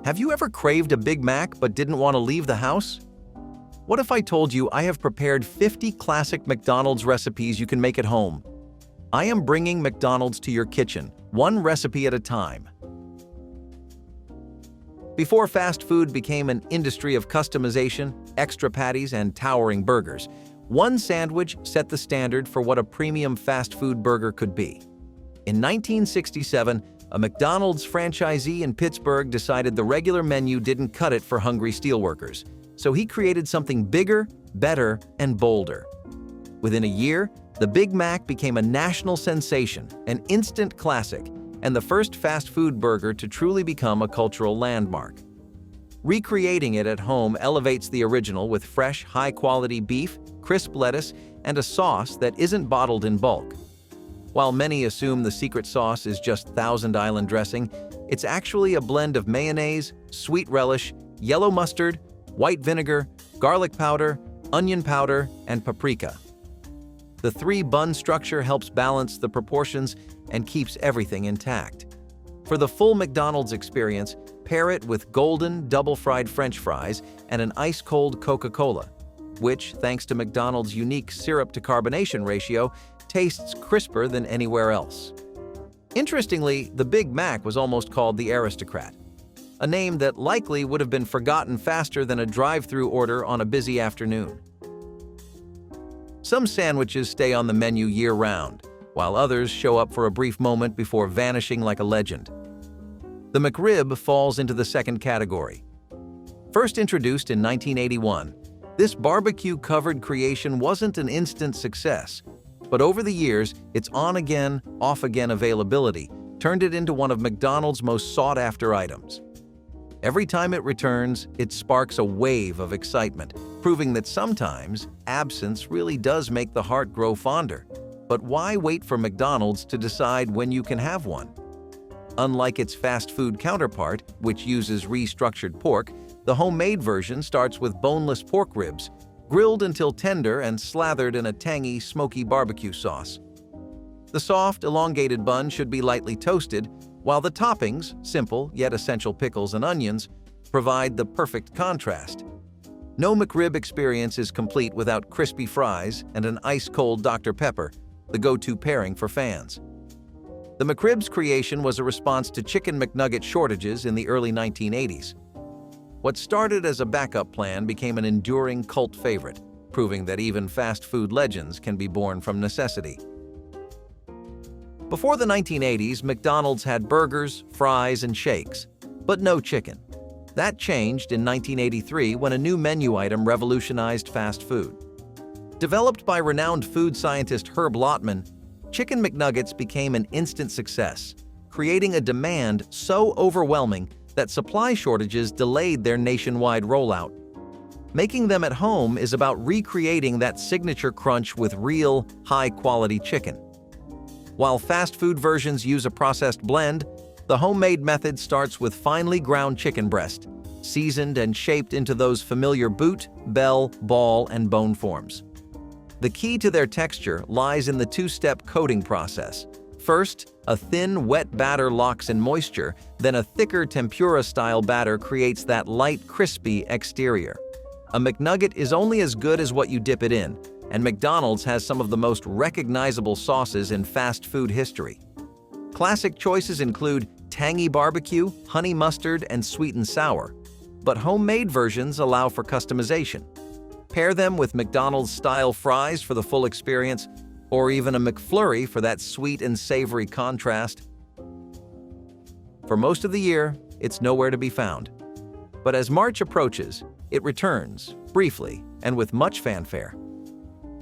Have you ever craved a Big Mac but didn't want to leave the house? What if I told you I have prepared 50 classic McDonald's recipes you can make at home? I am bringing McDonald's to your kitchen, one recipe at a time. Before fast food became an industry of customization, extra patties, and towering burgers, one sandwich set the standard for what a premium fast food burger could be. In 1967, a McDonald's franchisee in Pittsburgh decided the regular menu didn't cut it for hungry steelworkers, so he created something bigger, better, and bolder. Within a year, the Big Mac became a national sensation, an instant classic, and the first fast food burger to truly become a cultural landmark. Recreating it at home elevates the original with fresh, high-quality beef, crisp lettuce, and a sauce that isn't bottled in bulk. While many assume the secret sauce is just Thousand Island dressing, it's actually a blend of mayonnaise, sweet relish, yellow mustard, white vinegar, garlic powder, onion powder, and paprika. The three-bun structure helps balance the proportions and keeps everything intact. For the full McDonald's experience, pair it with golden, double-fried French fries and an ice-cold Coca-Cola, which, thanks to McDonald's unique syrup-to-carbonation ratio, tastes crisper than anywhere else. Interestingly, the Big Mac was almost called the Aristocrat, a name that likely would have been forgotten faster than a drive-through order on a busy afternoon. Some sandwiches stay on the menu year-round, while others show up for a brief moment before vanishing like a legend. The McRib falls into the second category. First introduced in 1981, this barbecue-covered creation wasn't an instant success, but over the years, its on-again, off-again availability turned it into one of McDonald's most sought-after items. Every time it returns, it sparks a wave of excitement, proving that sometimes absence really does make the heart grow fonder. But why wait for McDonald's to decide when you can have one? Unlike its fast food counterpart, which uses restructured pork, the homemade version starts with boneless pork ribs, grilled until tender and slathered in a tangy, smoky barbecue sauce. The soft, elongated bun should be lightly toasted, while the toppings, simple yet essential pickles and onions, provide the perfect contrast. No McRib experience is complete without crispy fries and an ice-cold Dr. Pepper, the go-to pairing for fans. The McRib's creation was a response to Chicken McNugget shortages in the early 1980s. What started as a backup plan became an enduring cult favorite, proving that even fast food legends can be born from necessity. Before the 1980s, McDonald's had burgers, fries, and shakes, but no chicken. That changed in 1983 when a new menu item revolutionized fast food. Developed by renowned food scientist Herb Lotman, Chicken McNuggets became an instant success, creating a demand so overwhelming that supply shortages delayed their nationwide rollout. Making them at home is about recreating that signature crunch with real, high-quality chicken. While fast food versions use a processed blend, the homemade method starts with finely ground chicken breast, seasoned and shaped into those familiar boot, bell, ball, and bone forms. The key to their texture lies in the two-step coating process. First, a thin, wet batter locks in moisture, then a thicker tempura-style batter creates that light, crispy exterior. A McNugget is only as good as what you dip it in, and McDonald's has some of the most recognizable sauces in fast food history. Classic choices include tangy barbecue, honey mustard, and sweet and sour, but homemade versions allow for customization. Pair them with McDonald's-style fries for the full experience, or even a McFlurry for that sweet and savory contrast. For most of the year, it's nowhere to be found. But as March approaches, it returns, briefly, and with much fanfare.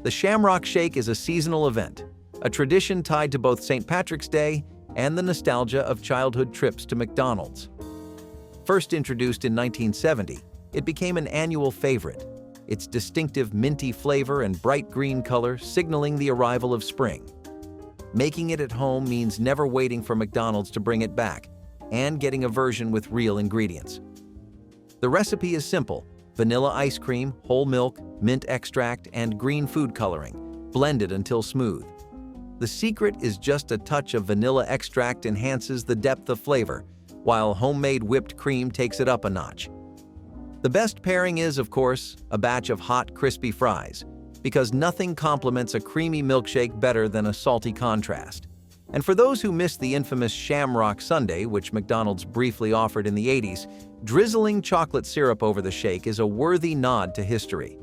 The Shamrock Shake is a seasonal event, a tradition tied to both St. Patrick's Day and the nostalgia of childhood trips to McDonald's. First introduced in 1970, it became an annual favorite, its distinctive minty flavor and bright green color signaling the arrival of spring. Making it at home means never waiting for McDonald's to bring it back, and getting a version with real ingredients. The recipe is simple: vanilla ice cream, whole milk, mint extract, and green food coloring, blended until smooth. The secret is just a touch of vanilla extract enhances the depth of flavor, while homemade whipped cream takes it up a notch. The best pairing is, of course, a batch of hot, crispy fries, because nothing complements a creamy milkshake better than a salty contrast. And for those who missed the infamous Shamrock Sundae, which McDonald's briefly offered in the 80s, drizzling chocolate syrup over the shake is a worthy nod to history.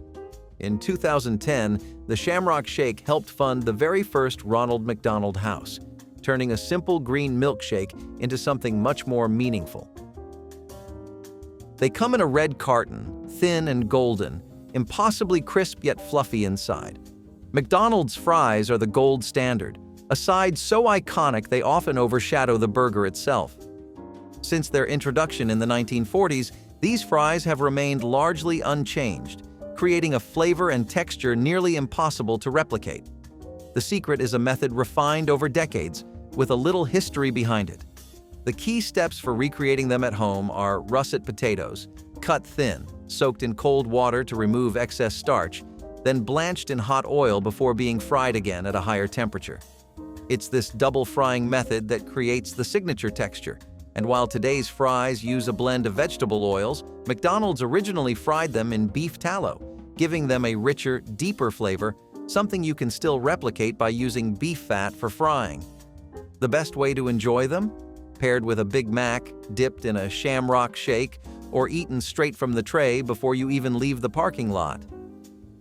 In 2010, the Shamrock Shake helped fund the very first Ronald McDonald House, turning a simple green milkshake into something much more meaningful. They come in a red carton, thin and golden, impossibly crisp yet fluffy inside. McDonald's fries are the gold standard, a side so iconic they often overshadow the burger itself. Since their introduction in the 1940s, these fries have remained largely unchanged, creating a flavor and texture nearly impossible to replicate. The secret is a method refined over decades, with a little history behind it. The key steps for recreating them at home are russet potatoes, cut thin, soaked in cold water to remove excess starch, then blanched in hot oil before being fried again at a higher temperature. It's this double frying method that creates the signature texture, and while today's fries use a blend of vegetable oils, McDonald's originally fried them in beef tallow, giving them a richer, deeper flavor, something you can still replicate by using beef fat for frying. The best way to enjoy them? Paired with a Big Mac, dipped in a Shamrock Shake, or eaten straight from the tray before you even leave the parking lot.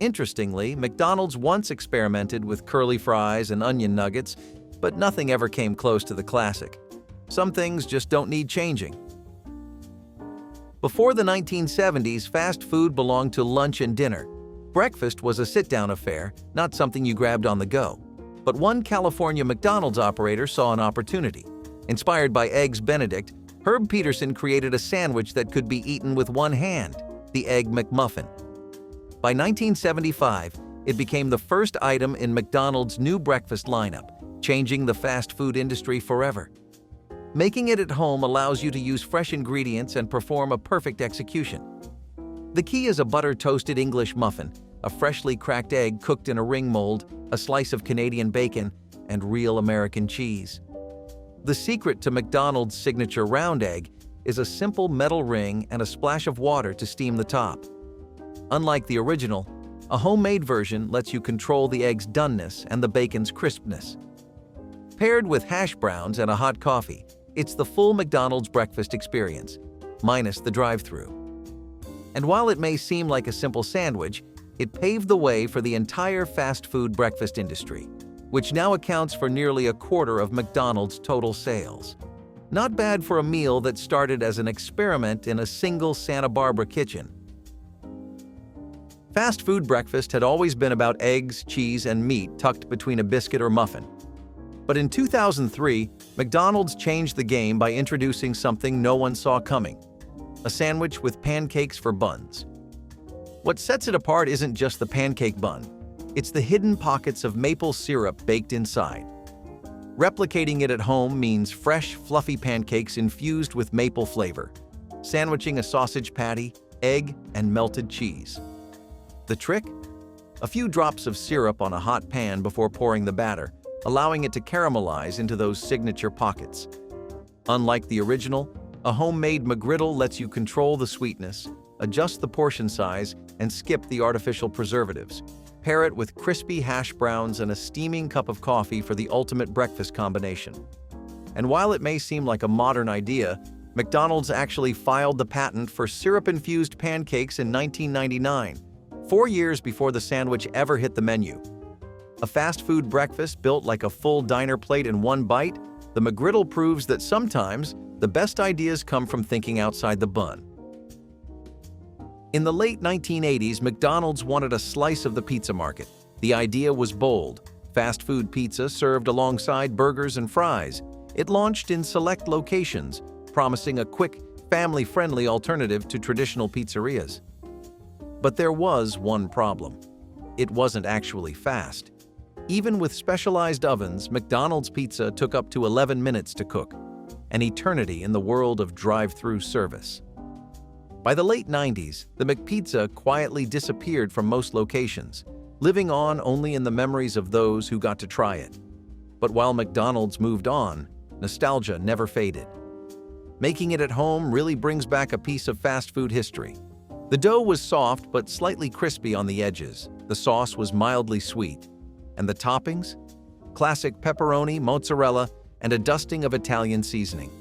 Interestingly, McDonald's once experimented with curly fries and onion nuggets, but nothing ever came close to the classic. Some things just don't need changing. Before the 1970s, fast food belonged to lunch and dinner. Breakfast was a sit-down affair, not something you grabbed on the go. But one California McDonald's operator saw an opportunity. Inspired by Eggs Benedict, Herb Peterson created a sandwich that could be eaten with one hand, the Egg McMuffin. By 1975, it became the first item in McDonald's new breakfast lineup, changing the fast food industry forever. Making it at home allows you to use fresh ingredients and perform a perfect execution. The key is a butter-toasted English muffin, a freshly cracked egg cooked in a ring mold, a slice of Canadian bacon, and real American cheese. The secret to McDonald's signature round egg is a simple metal ring and a splash of water to steam the top. Unlike the original, a homemade version lets you control the egg's doneness and the bacon's crispness. Paired with hash browns and a hot coffee, it's the full McDonald's breakfast experience, minus the drive-thru. And while it may seem like a simple sandwich, it paved the way for the entire fast food breakfast industry, which now accounts for nearly a quarter of McDonald's total sales. Not bad for a meal that started as an experiment in a single Santa Barbara kitchen. Fast food breakfast had always been about eggs, cheese, and meat tucked between a biscuit or muffin. But in 2003, McDonald's changed the game by introducing something no one saw coming: a sandwich with pancakes for buns. What sets it apart isn't just the pancake bun, it's the hidden pockets of maple syrup baked inside. Replicating it at home means fresh, fluffy pancakes infused with maple flavor, sandwiching a sausage patty, egg, and melted cheese. The trick? A few drops of syrup on a hot pan before pouring the batter, allowing it to caramelize into those signature pockets. Unlike the original, a homemade McGriddle lets you control the sweetness, adjust the portion size, and skip the artificial preservatives. Pair it with crispy hash browns and a steaming cup of coffee for the ultimate breakfast combination. And while it may seem like a modern idea, McDonald's actually filed the patent for syrup-infused pancakes in 1999, 4 years before the sandwich ever hit the menu. A fast food breakfast built like a full diner plate in one bite, the McGriddle proves that sometimes the best ideas come from thinking outside the bun. In the late 1980s, McDonald's wanted a slice of the pizza market. The idea was bold: fast food pizza served alongside burgers and fries. It launched in select locations, promising a quick, family-friendly alternative to traditional pizzerias. But there was one problem. It wasn't actually fast. Even with specialized ovens, McDonald's pizza took up to 11 minutes to cook, an eternity in the world of drive-through service. By the late 90s, the McPizza quietly disappeared from most locations, living on only in the memories of those who got to try it. But while McDonald's moved on, nostalgia never faded. Making it at home really brings back a piece of fast food history. The dough was soft but slightly crispy on the edges. The sauce was mildly sweet. And the toppings? Classic pepperoni, mozzarella, and a dusting of Italian seasoning.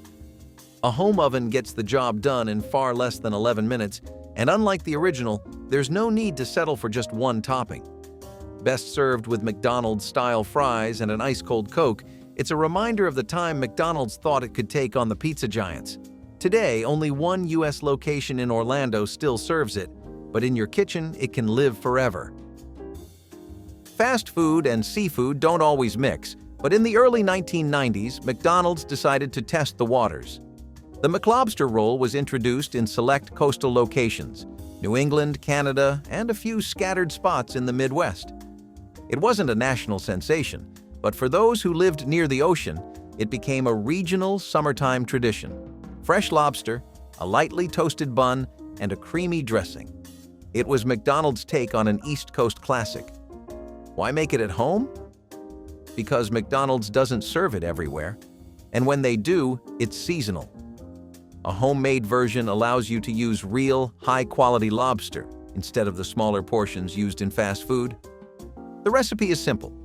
A home oven gets the job done in far less than 11 minutes, and unlike the original, there's no need to settle for just one topping. Best served with McDonald's-style fries and an ice-cold Coke, it's a reminder of the time McDonald's thought it could take on the pizza giants. Today, only one U.S. location in Orlando still serves it, but in your kitchen, it can live forever. Fast food and seafood don't always mix, but in the early 1990s, McDonald's decided to test the waters. The McLobster roll was introduced in select coastal locations, New England, Canada, and a few scattered spots in the Midwest. It wasn't a national sensation, but for those who lived near the ocean, it became a regional summertime tradition. Fresh lobster, a lightly toasted bun, and a creamy dressing. It was McDonald's take on an East Coast classic. Why make it at home? Because McDonald's doesn't serve it everywhere, and when they do, it's seasonal. A homemade version allows you to use real, high-quality lobster instead of the smaller portions used in fast food. The recipe is simple: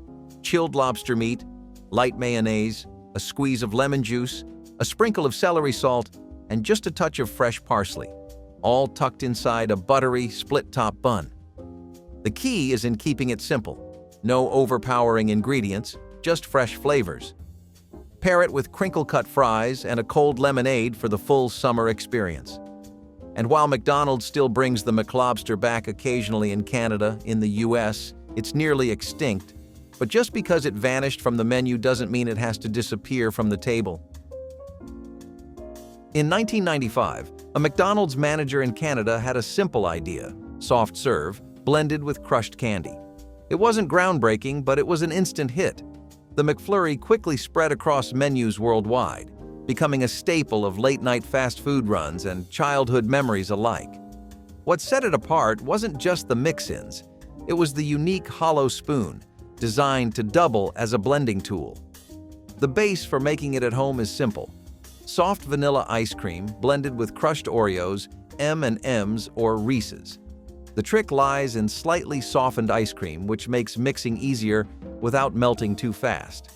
chilled lobster meat, light mayonnaise, a squeeze of lemon juice, a sprinkle of celery salt, and just a touch of fresh parsley, all tucked inside a buttery, split-top bun. The key is in keeping it simple. No overpowering ingredients, just fresh flavors. Pair it with crinkle-cut fries and a cold lemonade for the full summer experience. And while McDonald's still brings the McLobster back occasionally in Canada, in the US, it's nearly extinct. But just because it vanished from the menu doesn't mean it has to disappear from the table. In 1995, a McDonald's manager in Canada had a simple idea: soft serve, blended with crushed candy. It wasn't groundbreaking, but it was an instant hit. The McFlurry quickly spread across menus worldwide, becoming a staple of late-night fast food runs and childhood memories alike. What set it apart wasn't just the mix-ins. It was the unique hollow spoon, designed to double as a blending tool. The base for making it at home is simple: soft vanilla ice cream blended with crushed Oreos, M&Ms, or Reese's. The trick lies in slightly softened ice cream, which makes mixing easier without melting too fast.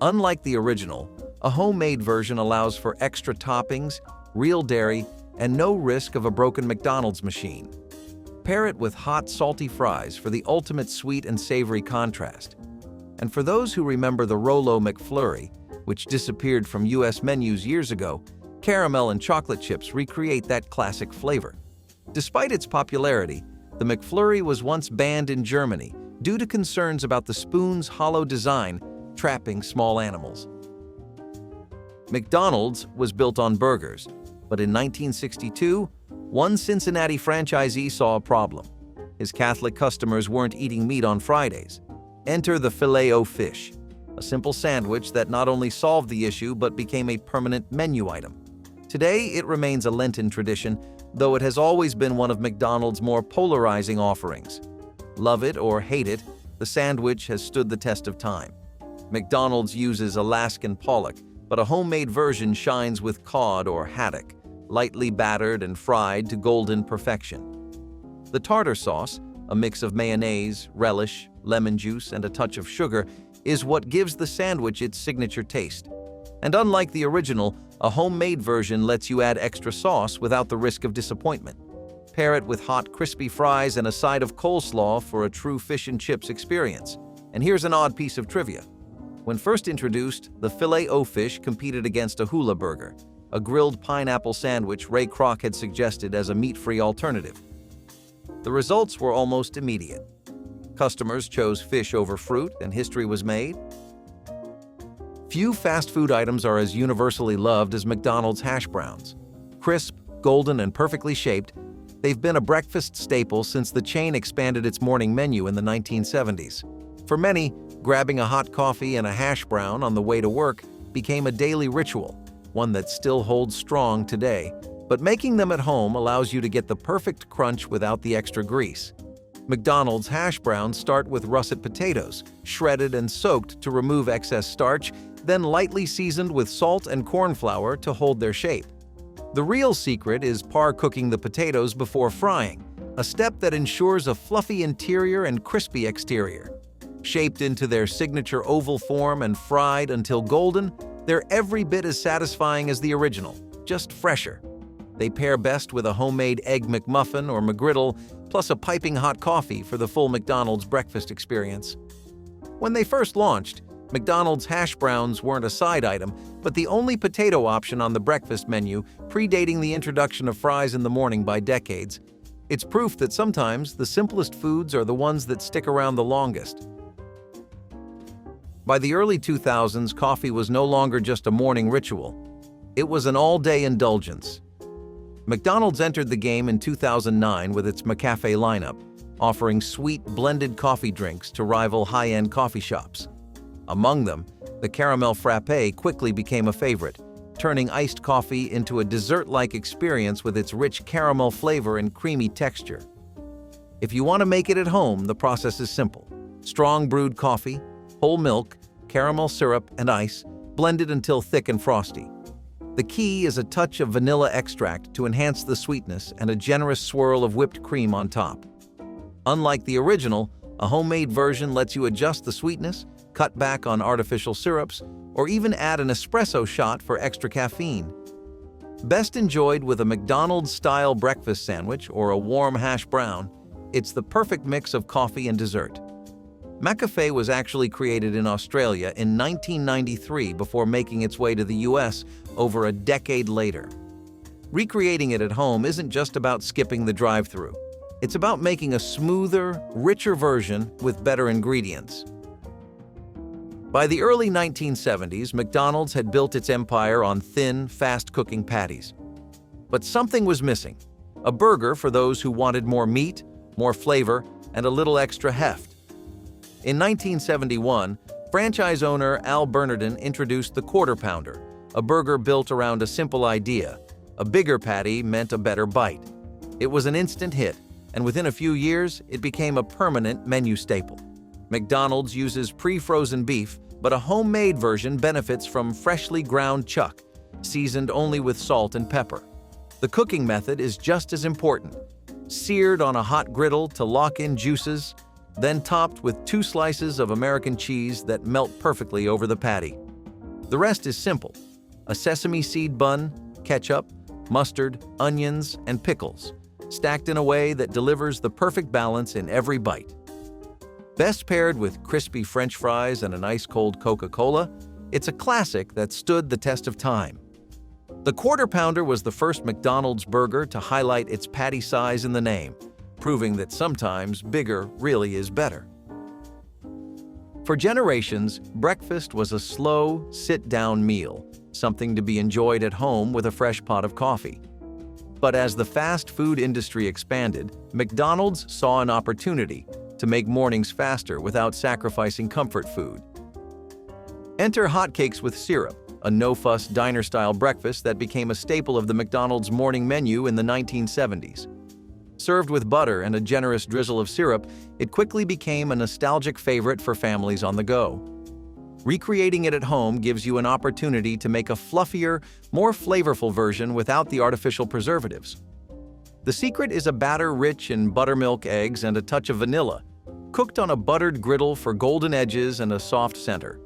Unlike the original, a homemade version allows for extra toppings, real dairy, and no risk of a broken McDonald's machine. Pair it with hot, salty fries for the ultimate sweet and savory contrast. And for those who remember the Rolo McFlurry, which disappeared from US menus years ago, caramel and chocolate chips recreate that classic flavor. Despite its popularity, the McFlurry was once banned in Germany due to concerns about the spoon's hollow design trapping small animals. McDonald's was built on burgers, but in 1962, one Cincinnati franchisee saw a problem. His Catholic customers weren't eating meat on Fridays. Enter the Filet-O-Fish, a simple sandwich that not only solved the issue but became a permanent menu item. Today, it remains a Lenten tradition, though it has always been one of McDonald's more polarizing offerings. Love it or hate it, the sandwich has stood the test of time. McDonald's uses Alaskan pollock, but a homemade version shines with cod or haddock, lightly battered and fried to golden perfection. The tartar sauce, a mix of mayonnaise, relish, lemon juice, and a touch of sugar, is what gives the sandwich its signature taste. And unlike the original, a homemade version lets you add extra sauce without the risk of disappointment. Pair it with hot, crispy fries and a side of coleslaw for a true fish and chips experience. And here's an odd piece of trivia. When first introduced, the Filet-O-Fish competed against a hula burger, a grilled pineapple sandwich Ray Kroc had suggested as a meat-free alternative. The results were almost immediate. Customers chose fish over fruit, and history was made. Few fast food items are as universally loved as McDonald's hash browns. Crisp, golden, and perfectly shaped, they've been a breakfast staple since the chain expanded its morning menu in the 1970s. For many, grabbing a hot coffee and a hash brown on the way to work became a daily ritual, one that still holds strong today. But making them at home allows you to get the perfect crunch without the extra grease. McDonald's hash browns start with russet potatoes, shredded and soaked to remove excess starch, then lightly seasoned with salt and corn flour to hold their shape. The real secret is par-cooking the potatoes before frying, a step that ensures a fluffy interior and crispy exterior. Shaped into their signature oval form and fried until golden, they're every bit as satisfying as the original, just fresher. They pair best with a homemade Egg McMuffin or McGriddle, plus a piping hot coffee for the full McDonald's breakfast experience. When they first launched, McDonald's hash browns weren't a side item, but the only potato option on the breakfast menu, predating the introduction of fries in the morning by decades. It's proof that sometimes the simplest foods are the ones that stick around the longest. By the early 2000s, coffee was no longer just a morning ritual. It was an all-day indulgence. McDonald's entered the game in 2009 with its McCafe lineup, offering sweet, blended coffee drinks to rival high-end coffee shops. Among them, the caramel frappe quickly became a favorite, turning iced coffee into a dessert-like experience with its rich caramel flavor and creamy texture. If you want to make it at home, the process is simple. Strong brewed coffee, whole milk, caramel syrup, and ice, blended until thick and frosty. The key is a touch of vanilla extract to enhance the sweetness and a generous swirl of whipped cream on top. Unlike the original, a homemade version lets you adjust the sweetness, cut back on artificial syrups, or even add an espresso shot for extra caffeine. Best enjoyed with a McDonald's-style breakfast sandwich or a warm hash brown, it's the perfect mix of coffee and dessert. McCafe was actually created in Australia in 1993 before making its way to the US over a decade later. Recreating it at home isn't just about skipping the drive-thru. It's about making a smoother, richer version with better ingredients. By the early 1970s, McDonald's had built its empire on thin, fast-cooking patties. But something was missing: a burger for those who wanted more meat, more flavor, and a little extra heft. In 1971, franchise owner Al Bernardin introduced the Quarter Pounder, a burger built around a simple idea: a bigger patty meant a better bite. It was an instant hit, and within a few years, it became a permanent menu staple. McDonald's uses pre-frozen beef, but a homemade version benefits from freshly ground chuck, seasoned only with salt and pepper. The cooking method is just as important. Seared on a hot griddle to lock in juices, then topped with 2 slices of American cheese that melt perfectly over the patty. The rest is simple: a sesame seed bun, ketchup, mustard, onions, and pickles, stacked in a way that delivers the perfect balance in every bite. Best paired with crispy French fries and an ice-cold Coca-Cola, it's a classic that stood the test of time. The Quarter Pounder was the first McDonald's burger to highlight its patty size in the name, proving that sometimes bigger really is better. For generations, breakfast was a slow, sit-down meal, something to be enjoyed at home with a fresh pot of coffee. But as the fast food industry expanded, McDonald's saw an opportunity to make mornings faster without sacrificing comfort food. Enter hotcakes with syrup, a no-fuss diner-style breakfast that became a staple of the McDonald's morning menu in the 1970s. Served with butter and a generous drizzle of syrup, it quickly became a nostalgic favorite for families on the go. Recreating it at home gives you an opportunity to make a fluffier, more flavorful version without the artificial preservatives. The secret is a batter rich in buttermilk, eggs, and a touch of vanilla, cooked on a buttered griddle for golden edges and a soft center.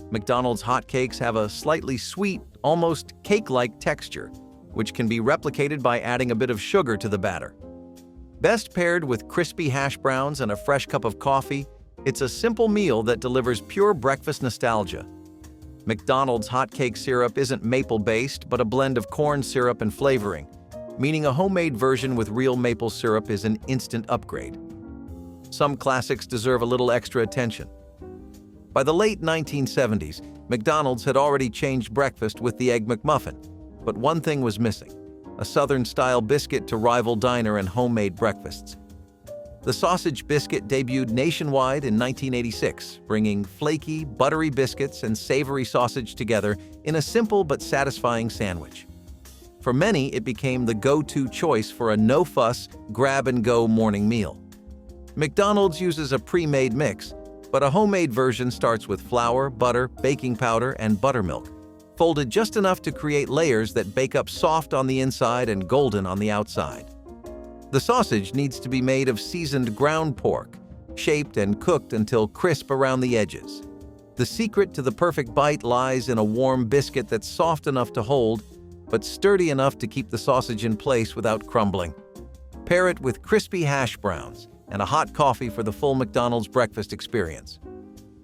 McDonald's hotcakes have a slightly sweet, almost cake-like texture, which can be replicated by adding a bit of sugar to the batter. Best paired with crispy hash browns and a fresh cup of coffee, it's a simple meal that delivers pure breakfast nostalgia. McDonald's hotcake syrup isn't maple-based, but a blend of corn syrup and flavoring, meaning a homemade version with real maple syrup is an instant upgrade. Some classics deserve a little extra attention. By the late 1970s, McDonald's had already changed breakfast with the Egg McMuffin, but one thing was missing: a Southern-style biscuit to rival diner and homemade breakfasts. The sausage biscuit debuted nationwide in 1986, bringing flaky, buttery biscuits and savory sausage together in a simple but satisfying sandwich. For many, it became the go-to choice for a no-fuss, grab-and-go morning meal. McDonald's uses a pre-made mix, but a homemade version starts with flour, butter, baking powder, and buttermilk, folded just enough to create layers that bake up soft on the inside and golden on the outside. The sausage needs to be made of seasoned ground pork, shaped and cooked until crisp around the edges. The secret to the perfect bite lies in a warm biscuit that's soft enough to hold, but sturdy enough to keep the sausage in place without crumbling. Pair it with crispy hash browns and a hot coffee for the full McDonald's breakfast experience.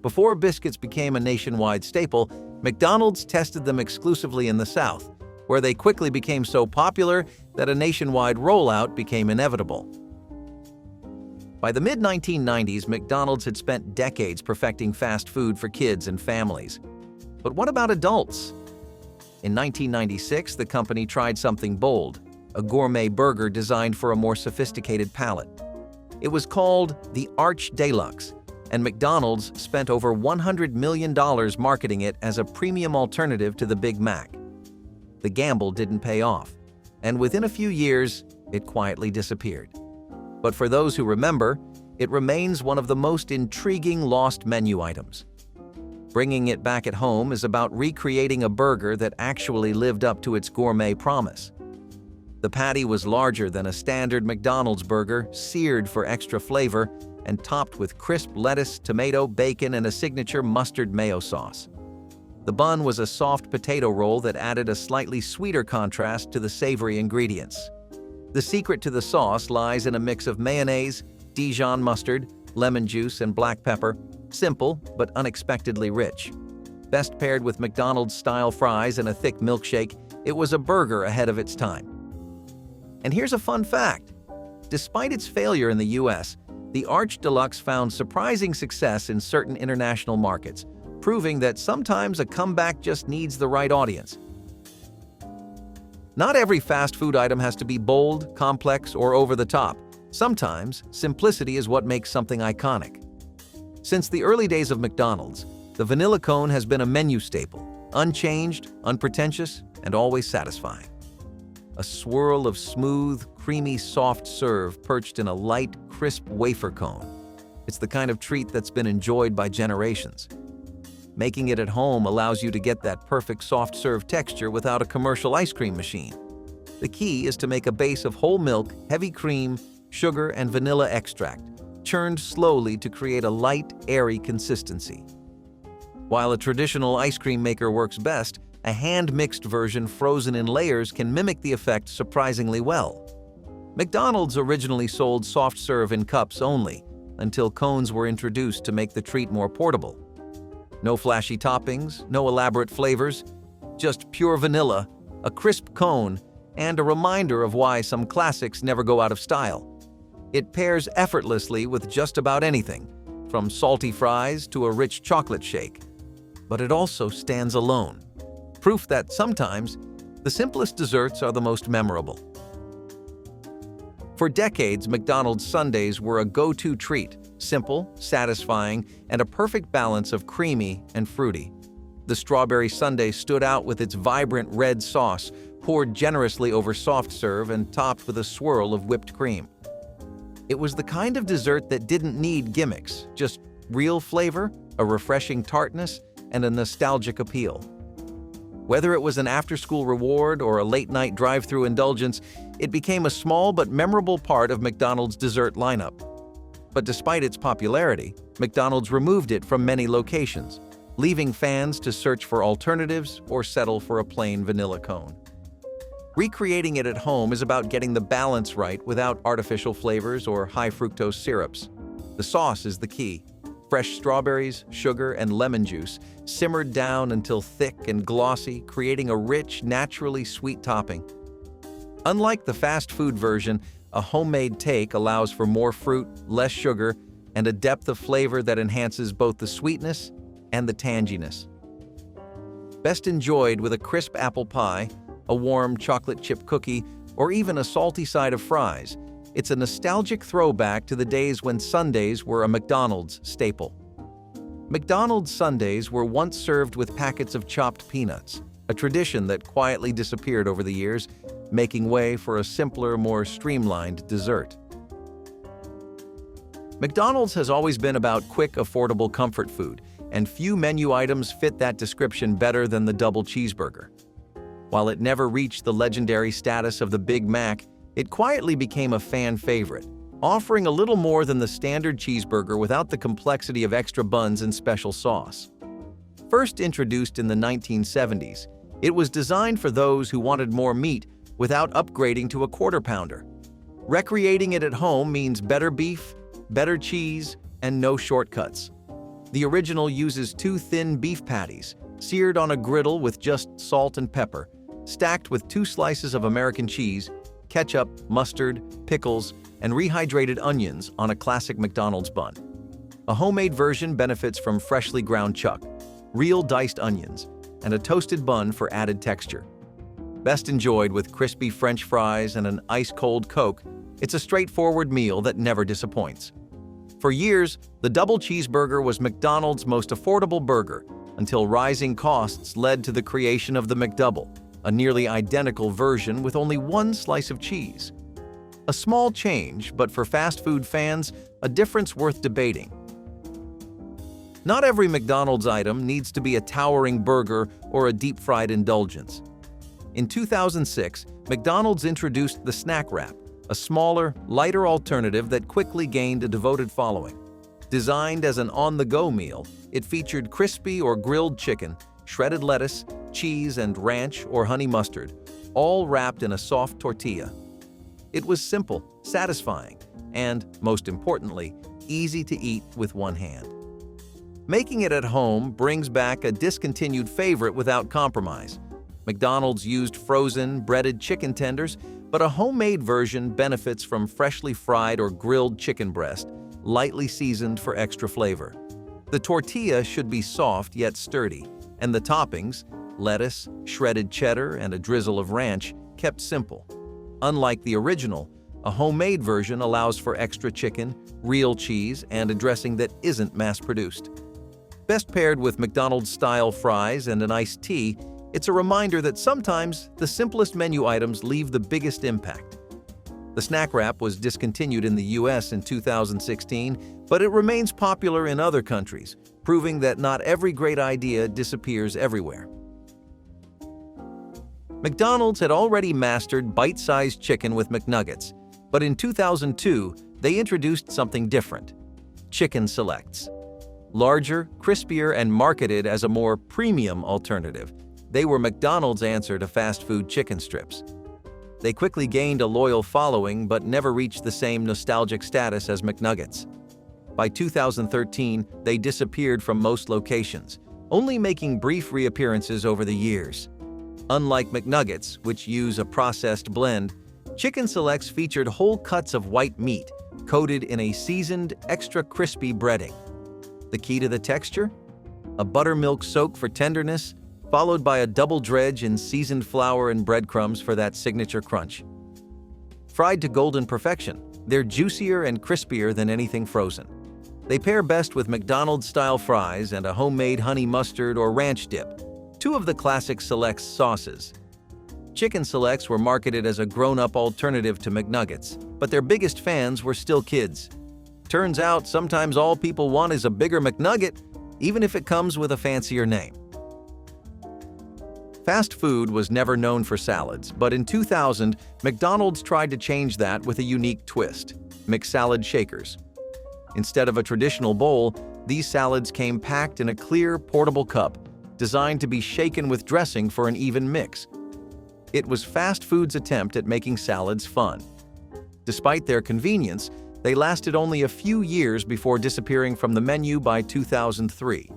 Before biscuits became a nationwide staple, McDonald's tested them exclusively in the South, where they quickly became so popular that a nationwide rollout became inevitable. By the mid-1990s, McDonald's had spent decades perfecting fast food for kids and families. But what about adults? In 1996, the company tried something bold, a gourmet burger designed for a more sophisticated palate. It was called the Arch Deluxe, and McDonald's spent over $100 million marketing it as a premium alternative to the Big Mac. The gamble didn't pay off, and within a few years, it quietly disappeared. But for those who remember, it remains one of the most intriguing lost menu items. Bringing it back at home is about recreating a burger that actually lived up to its gourmet promise. The patty was larger than a standard McDonald's burger, seared for extra flavor, and topped with crisp lettuce, tomato, bacon, and a signature mustard mayo sauce. The bun was a soft potato roll that added a slightly sweeter contrast to the savory ingredients. The secret to the sauce lies in a mix of mayonnaise, Dijon mustard, lemon juice, and black pepper, simple but unexpectedly rich. Best paired with McDonald's-style fries and a thick milkshake, it was a burger ahead of its time. And here's a fun fact. Despite its failure in the US, the Arch Deluxe found surprising success in certain international markets, proving that sometimes a comeback just needs the right audience. Not every fast food item has to be bold, complex, or over the top. Sometimes, simplicity is what makes something iconic. Since the early days of McDonald's, the vanilla cone has been a menu staple, unchanged, unpretentious, and always satisfying. A swirl of smooth, creamy, soft serve perched in a light, crisp wafer cone. It's the kind of treat that's been enjoyed by generations. Making it at home allows you to get that perfect soft serve texture without a commercial ice cream machine. The key is to make a base of whole milk, heavy cream, sugar, and vanilla extract, churned slowly to create a light, airy consistency. While a traditional ice cream maker works best, a hand-mixed version frozen in layers can mimic the effect surprisingly well. McDonald's originally sold soft serve in cups only, until cones were introduced to make the treat more portable. No flashy toppings, no elaborate flavors, just pure vanilla, a crisp cone, and a reminder of why some classics never go out of style. It pairs effortlessly with just about anything, from salty fries to a rich chocolate shake. But it also stands alone. Proof that sometimes, the simplest desserts are the most memorable. For decades, McDonald's sundaes were a go-to treat, simple, satisfying, and a perfect balance of creamy and fruity. The strawberry sundae stood out with its vibrant red sauce, poured generously over soft serve and topped with a swirl of whipped cream. It was the kind of dessert that didn't need gimmicks, just real flavor, a refreshing tartness, and a nostalgic appeal. Whether it was an after-school reward or a late-night drive-thru indulgence, it became a small but memorable part of McDonald's dessert lineup. But despite its popularity, McDonald's removed it from many locations, leaving fans to search for alternatives or settle for a plain vanilla cone. Recreating it at home is about getting the balance right without artificial flavors or high-fructose syrups. The sauce is the key. Fresh strawberries, sugar, and lemon juice simmered down until thick and glossy, creating a rich, naturally sweet topping. Unlike the fast food version, a homemade take allows for more fruit, less sugar, and a depth of flavor that enhances both the sweetness and the tanginess. Best enjoyed with a crisp apple pie, a warm chocolate chip cookie, or even a salty side of fries, it's a nostalgic throwback to the days when sundaes were a McDonald's staple. McDonald's sundaes were once served with packets of chopped peanuts, a tradition that quietly disappeared over the years, making way for a simpler, more streamlined dessert. McDonald's has always been about quick, affordable comfort food, and few menu items fit that description better than the double cheeseburger. While it never reached the legendary status of the Big Mac, it quietly became a fan favorite, offering a little more than the standard cheeseburger without the complexity of extra buns and special sauce. First introduced in the 1970s, it was designed for those who wanted more meat without upgrading to a quarter pounder. Recreating it at home means better beef, better cheese, and no shortcuts. The original uses 2 thin beef patties, seared on a griddle with just salt and pepper, stacked with 2 slices of American cheese, ketchup, mustard, pickles, and rehydrated onions on a classic McDonald's bun. A homemade version benefits from freshly ground chuck, real diced onions, and a toasted bun for added texture. Best enjoyed with crispy French fries and an ice-cold Coke, it's a straightforward meal that never disappoints. For years, the double cheeseburger was McDonald's most affordable burger until rising costs led to the creation of the McDouble, a nearly identical version with only 1 slice of cheese. A small change, but for fast food fans, a difference worth debating. Not every McDonald's item needs to be a towering burger or a deep-fried indulgence. In 2006, McDonald's introduced the Snack Wrap, a smaller, lighter alternative that quickly gained a devoted following. Designed as an on-the-go meal, it featured crispy or grilled chicken, shredded lettuce, cheese, and ranch or honey mustard, all wrapped in a soft tortilla. It was simple, satisfying, and, most importantly, easy to eat with one hand. Making it at home brings back a discontinued favorite without compromise. McDonald's used frozen, breaded chicken tenders, but a homemade version benefits from freshly fried or grilled chicken breast, lightly seasoned for extra flavor. The tortilla should be soft yet sturdy, and the toppings, lettuce, shredded cheddar, and a drizzle of ranch, kept simple. Unlike the original, a homemade version allows for extra chicken, real cheese, and a dressing that isn't mass-produced. Best paired with McDonald's-style fries and an iced tea, it's a reminder that sometimes the simplest menu items leave the biggest impact. The Snack Wrap was discontinued in the US in 2016, but it remains popular in other countries, proving that not every great idea disappears everywhere. McDonald's had already mastered bite-sized chicken with McNuggets, but in 2002, they introduced something different: Chicken Selects. Larger, crispier, and marketed as a more premium alternative, they were McDonald's answer to fast food chicken strips. They quickly gained a loyal following but never reached the same nostalgic status as McNuggets. By 2013, they disappeared from most locations, only making brief reappearances over the years. Unlike McNuggets, which use a processed blend, Chicken Selects featured whole cuts of white meat, coated in a seasoned, extra crispy breading. The key to the texture? A buttermilk soak for tenderness, followed by a double dredge in seasoned flour and breadcrumbs for that signature crunch. Fried to golden perfection, they're juicier and crispier than anything frozen. They pair best with McDonald's-style fries and a homemade honey mustard or ranch dip, 2 of the classic Selects sauces. Chicken Selects were marketed as a grown-up alternative to McNuggets, but their biggest fans were still kids. Turns out sometimes all people want is a bigger McNugget, even if it comes with a fancier name. Fast food was never known for salads, but in 2000, McDonald's tried to change that with a unique twist: McSalad Shakers. Instead of a traditional bowl, these salads came packed in a clear, portable cup, designed to be shaken with dressing for an even mix. It was fast food's attempt at making salads fun. Despite their convenience, they lasted only a few years before disappearing from the menu by 2003.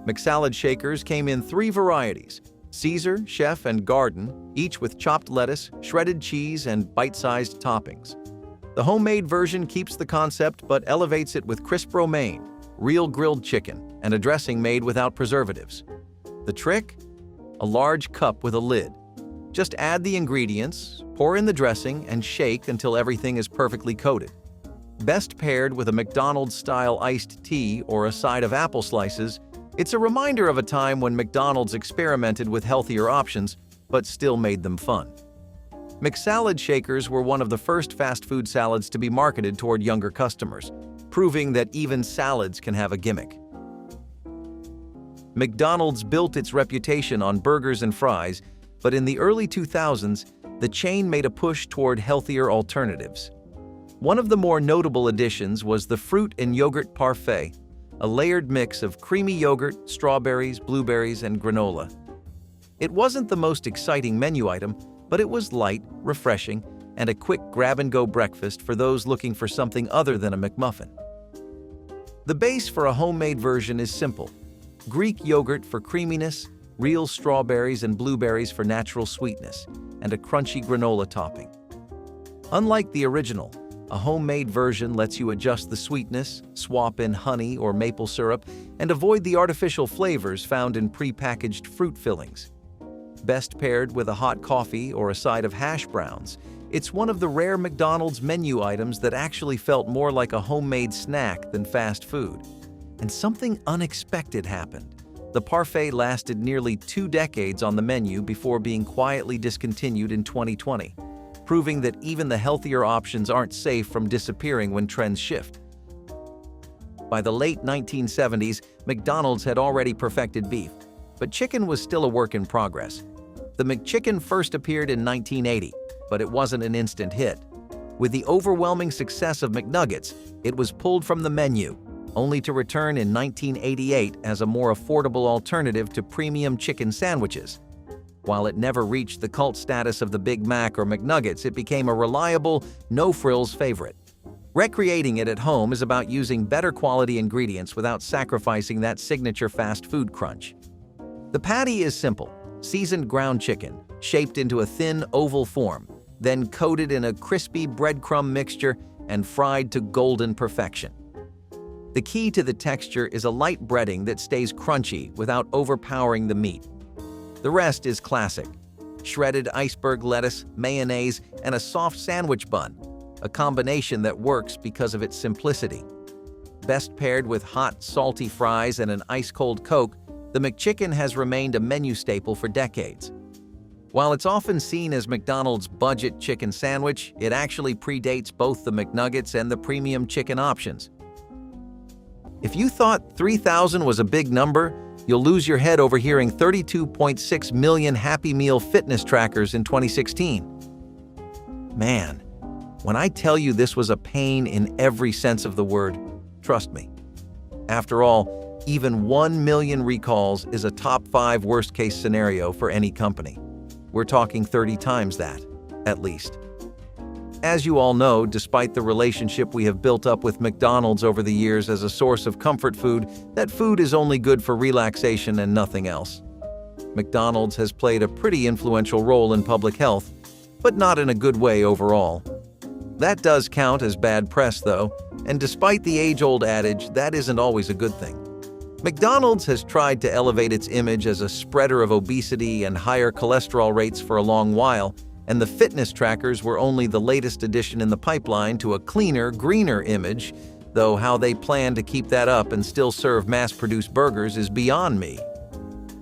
McSalad Shakers came in 3 varieties: Caesar, Chef, and Garden, each with chopped lettuce, shredded cheese, and bite-sized toppings. The homemade version keeps the concept but elevates it with crisp romaine, real grilled chicken, and a dressing made without preservatives. The trick? A large cup with a lid. Just add the ingredients, pour in the dressing, and shake until everything is perfectly coated. Best paired with a McDonald's-style iced tea or a side of apple slices, it's a reminder of a time when McDonald's experimented with healthier options, but still made them fun. McSalad Shakers were one of the first fast food salads to be marketed toward younger customers, proving that even salads can have a gimmick. McDonald's built its reputation on burgers and fries, but in the early 2000s, the chain made a push toward healthier alternatives. One of the more notable additions was the fruit and yogurt parfait, a layered mix of creamy yogurt, strawberries, blueberries, and granola. It wasn't the most exciting menu item, but it was light, refreshing, and a quick grab-and-go breakfast for those looking for something other than a McMuffin. The base for a homemade version is simple: Greek yogurt for creaminess, real strawberries and blueberries for natural sweetness, and a crunchy granola topping. Unlike the original, a homemade version lets you adjust the sweetness, swap in honey or maple syrup, and avoid the artificial flavors found in pre-packaged fruit fillings. Best paired with a hot coffee or a side of hash browns, it's one of the rare McDonald's menu items that actually felt more like a homemade snack than fast food. And something unexpected happened. The parfait lasted nearly 2 decades on the menu before being quietly discontinued in 2020, proving that even the healthier options aren't safe from disappearing when trends shift. By the late 1970s, McDonald's had already perfected beef, but chicken was still a work in progress. The McChicken first appeared in 1980, but it wasn't an instant hit. With the overwhelming success of McNuggets, it was pulled from the menu, only to return in 1988 as a more affordable alternative to premium chicken sandwiches. While it never reached the cult status of the Big Mac or McNuggets, it became a reliable, no-frills favorite. Recreating it at home is about using better quality ingredients without sacrificing that signature fast food crunch. The patty is simple: seasoned ground chicken, shaped into a thin, oval form, then coated in a crispy breadcrumb mixture and fried to golden perfection. The key to the texture is a light breading that stays crunchy without overpowering the meat. The rest is classic: shredded iceberg lettuce, mayonnaise, and a soft sandwich bun, a combination that works because of its simplicity. Best paired with hot, salty fries and an ice-cold Coke, the McChicken has remained a menu staple for decades. While it's often seen as McDonald's budget chicken sandwich, it actually predates both the McNuggets and the premium chicken options. If you thought 3,000 was a big number, you'll lose your head over hearing 32.6 million Happy Meal fitness trackers in 2016. Man, when I tell you this was a pain in every sense of the word, trust me. After all, even 1 million recalls is a top 5 worst-case scenario for any company. We're talking 30 times that, at least. As you all know, despite the relationship we have built up with McDonald's over the years as a source of comfort food, that food is only good for relaxation and nothing else. McDonald's has played a pretty influential role in public health, but not in a good way overall. That does count as bad press, though, and despite the age-old adage, that isn't always a good thing. McDonald's has tried to elevate its image as a spreader of obesity and higher cholesterol rates for a long while, and the fitness trackers were only the latest addition in the pipeline to a cleaner, greener image, though how they plan to keep that up and still serve mass-produced burgers is beyond me.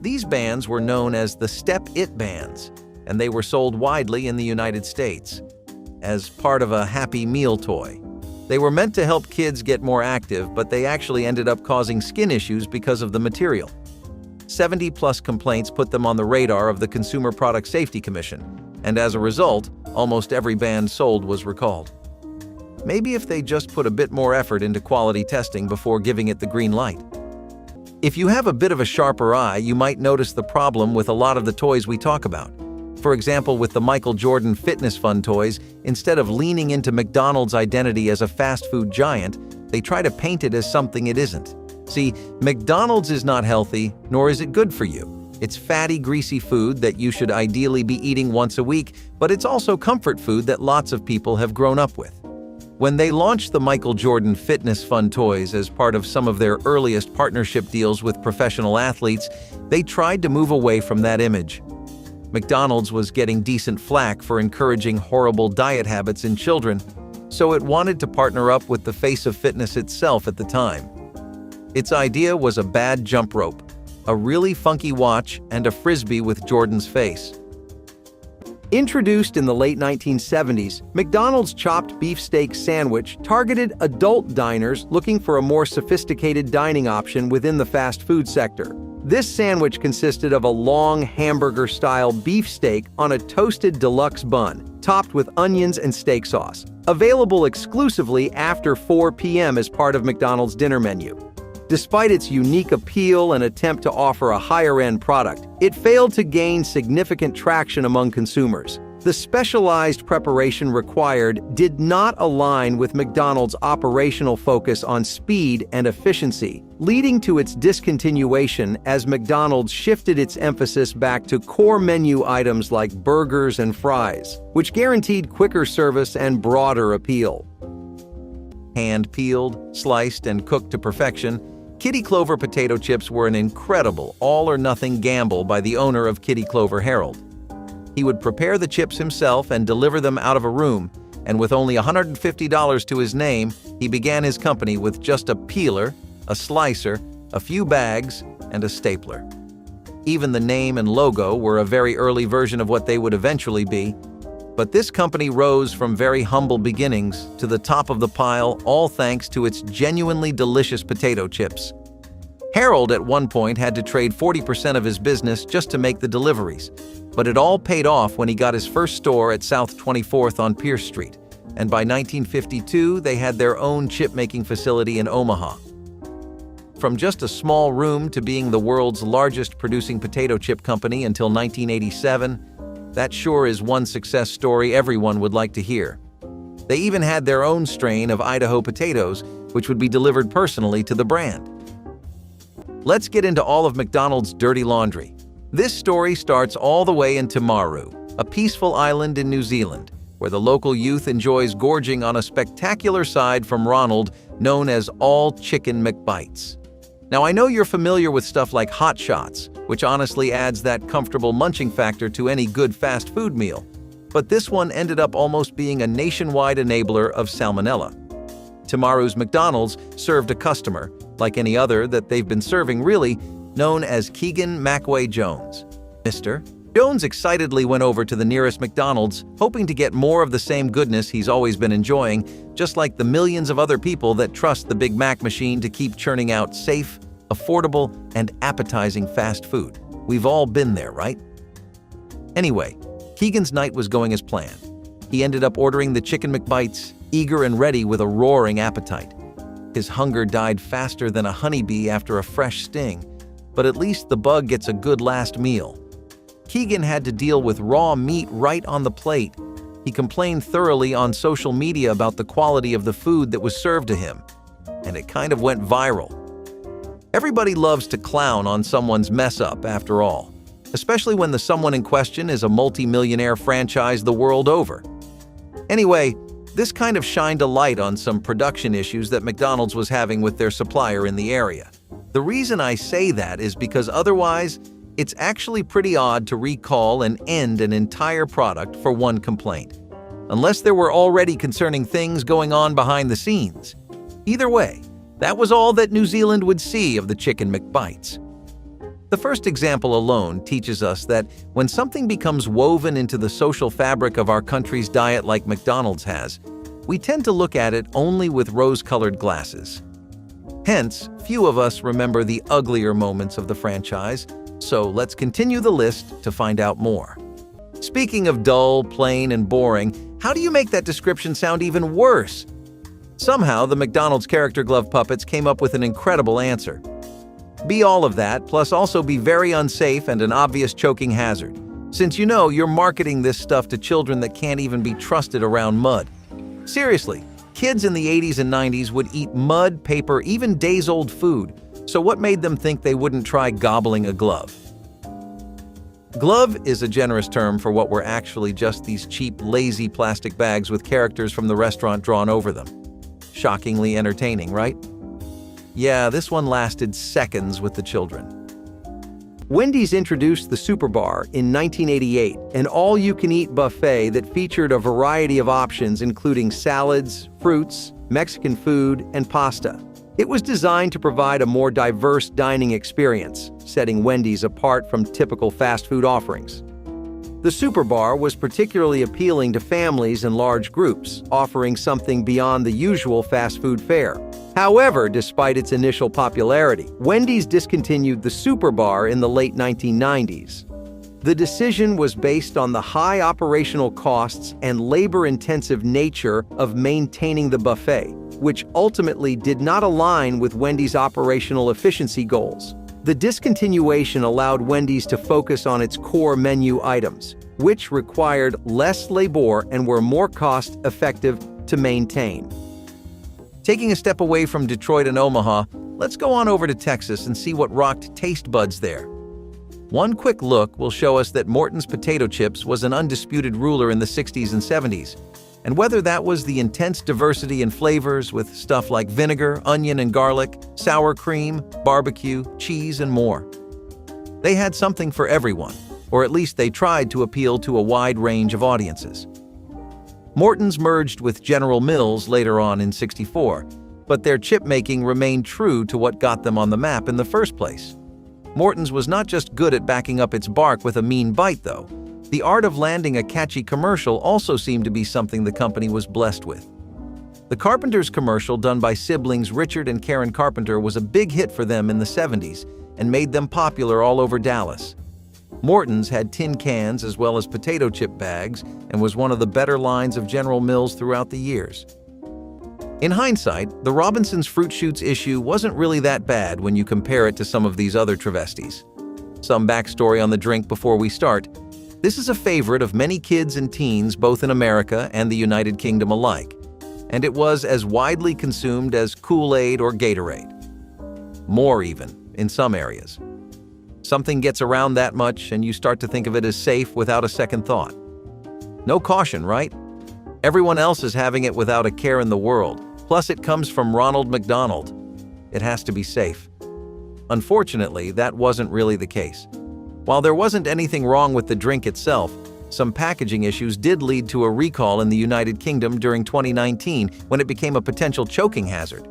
These bands were known as the Step It bands, and they were sold widely in the United States as part of a Happy Meal toy. They were meant to help kids get more active, but they actually ended up causing skin issues because of the material. 70+ complaints put them on the radar of the Consumer Product Safety Commission, and as a result, almost every band sold was recalled. Maybe if they just put a bit more effort into quality testing before giving it the green light. If you have a bit of a sharper eye, you might notice the problem with a lot of the toys we talk about. For example, with the Michael Jordan Fitness Fun toys, instead of leaning into McDonald's identity as a fast food giant, they try to paint it as something it isn't. See, McDonald's is not healthy, nor is it good for you. It's fatty, greasy food that you should ideally be eating once a week, but it's also comfort food that lots of people have grown up with. When they launched the Michael Jordan Fitness Fun toys as part of some of their earliest partnership deals with professional athletes, they tried to move away from that image. McDonald's was getting decent flack for encouraging horrible diet habits in children, so it wanted to partner up with the face of fitness itself at the time. Its idea was a bad jump rope, a really funky watch, and a frisbee with Jordan's face. Introduced in the late 1970s, McDonald's chopped beef steak sandwich targeted adult diners looking for a more sophisticated dining option within the fast food sector. This sandwich consisted of a long hamburger-style beefsteak on a toasted deluxe bun, topped with onions and steak sauce, available exclusively after 4 p.m. as part of McDonald's dinner menu. Despite its unique appeal and attempt to offer a higher-end product, it failed to gain significant traction among consumers. The specialized preparation required did not align with McDonald's operational focus on speed and efficiency, leading to its discontinuation as McDonald's shifted its emphasis back to core menu items like burgers and fries, which guaranteed quicker service and broader appeal. Hand-peeled, sliced, and cooked to perfection, Kitty Clover potato chips were an incredible all-or-nothing gamble by the owner of Kitty Clover Herald. He would prepare the chips himself and deliver them out of a room, and with only $150 to his name, he began his company with just a peeler, a slicer, a few bags, and a stapler. Even the name and logo were a very early version of what they would eventually be, but this company rose from very humble beginnings to the top of the pile, all thanks to its genuinely delicious potato chips. Harold at one point had to trade 40% of his business just to make the deliveries, but it all paid off when he got his first store at South 24th on Pierce Street, and by 1952 they had their own chip-making facility in Omaha. From just a small room to being the world's largest producing potato chip company until 1987, that sure is one success story everyone would like to hear. They even had their own strain of Idaho potatoes, which would be delivered personally to the brand. Let's get into all of McDonald's dirty laundry. This story starts all the way in Timaru, a peaceful island in New Zealand, where the local youth enjoys gorging on a spectacular side from Ronald known as All Chicken McBites. Now, I know you're familiar with stuff like Hot Shots, which honestly adds that comfortable munching factor to any good fast food meal, but this one ended up almost being a nationwide enabler of salmonella. Timaru's McDonald's served a customer, like any other that they've been serving really, known as Keegan McWay Jones. Mr. Jones excitedly went over to the nearest McDonald's, hoping to get more of the same goodness he's always been enjoying, just like the millions of other people that trust the Big Mac machine to keep churning out safe, affordable, and appetizing fast food. We've all been there, right? Anyway, Keegan's night was going as planned. He ended up ordering the Chicken McBites, eager and ready with a roaring appetite. His hunger died faster than a honeybee after a fresh sting, but at least the bug gets a good last meal. Keegan had to deal with raw meat right on the plate. He complained thoroughly on social media about the quality of the food that was served to him, and it kind of went viral. Everybody loves to clown on someone's mess-up, after all, especially when the someone in question is a multi-millionaire franchise the world over. Anyway, this kind of shined a light on some production issues that McDonald's was having with their supplier in the area. The reason I say that is because otherwise, it's actually pretty odd to recall and end an entire product for one complaint, unless there were already concerning things going on behind the scenes. Either way, that was all that New Zealand would see of the Chicken McBites. The first example alone teaches us that when something becomes woven into the social fabric of our country's diet like McDonald's has, we tend to look at it only with rose-colored glasses. Hence, few of us remember the uglier moments of the franchise, so let's continue the list to find out more. Speaking of dull, plain, and boring, how do you make that description sound even worse? Somehow, the McDonald's character glove puppets came up with an incredible answer. Be all of that, plus also be very unsafe and an obvious choking hazard, since you know you're marketing this stuff to children that can't even be trusted around mud. Seriously, kids in the 80s and 90s would eat mud, paper, even days-old food, so what made them think they wouldn't try gobbling a glove? Glove is a generous term for what were actually just these cheap, lazy plastic bags with characters from the restaurant drawn over them. Shockingly entertaining, right? Yeah, this one lasted seconds with the children. Wendy's introduced the Super Bar in 1988, an all-you-can-eat buffet that featured a variety of options including salads, fruits, Mexican food, and pasta. It was designed to provide a more diverse dining experience, setting Wendy's apart from typical fast food offerings. The Super Bar was particularly appealing to families and large groups, offering something beyond the usual fast food fare. However, despite its initial popularity, Wendy's discontinued the Super Bar in the late 1990s. The decision was based on the high operational costs and labor-intensive nature of maintaining the buffet, which ultimately did not align with Wendy's operational efficiency goals. The discontinuation allowed Wendy's to focus on its core menu items, which required less labor and were more cost-effective to maintain. Taking a step away from Detroit and Omaha, let's go on over to Texas and see what rocked taste buds there. One quick look will show us that Morton's potato chips was an undisputed ruler in the 60s and 70s, and whether that was the intense diversity in flavors with stuff like vinegar, onion and garlic, sour cream, barbecue, cheese, and more. They had something for everyone, or at least they tried to appeal to a wide range of audiences. Morton's merged with General Mills later on in '64, but their chip making remained true to what got them on the map in the first place. Morton's was not just good at backing up its bark with a mean bite, though. The art of landing a catchy commercial also seemed to be something the company was blessed with. The Carpenters commercial done by siblings Richard and Karen Carpenter was a big hit for them in the '70s and made them popular all over Dallas. Morton's had tin cans as well as potato chip bags and was one of the better lines of General Mills throughout the years. In hindsight, the Robinson's Fruit Shoots issue wasn't really that bad when you compare it to some of these other travesties. Some backstory on the drink before we start. This is a favorite of many kids and teens both in America and the United Kingdom alike, and it was as widely consumed as Kool-Aid or Gatorade. More even, in some areas. Something gets around that much and you start to think of it as safe without a second thought. No caution, right? Everyone else is having it without a care in the world. Plus, it comes from Ronald McDonald. It has to be safe. Unfortunately, that wasn't really the case. While there wasn't anything wrong with the drink itself, some packaging issues did lead to a recall in the United Kingdom during 2019 when it became a potential choking hazard.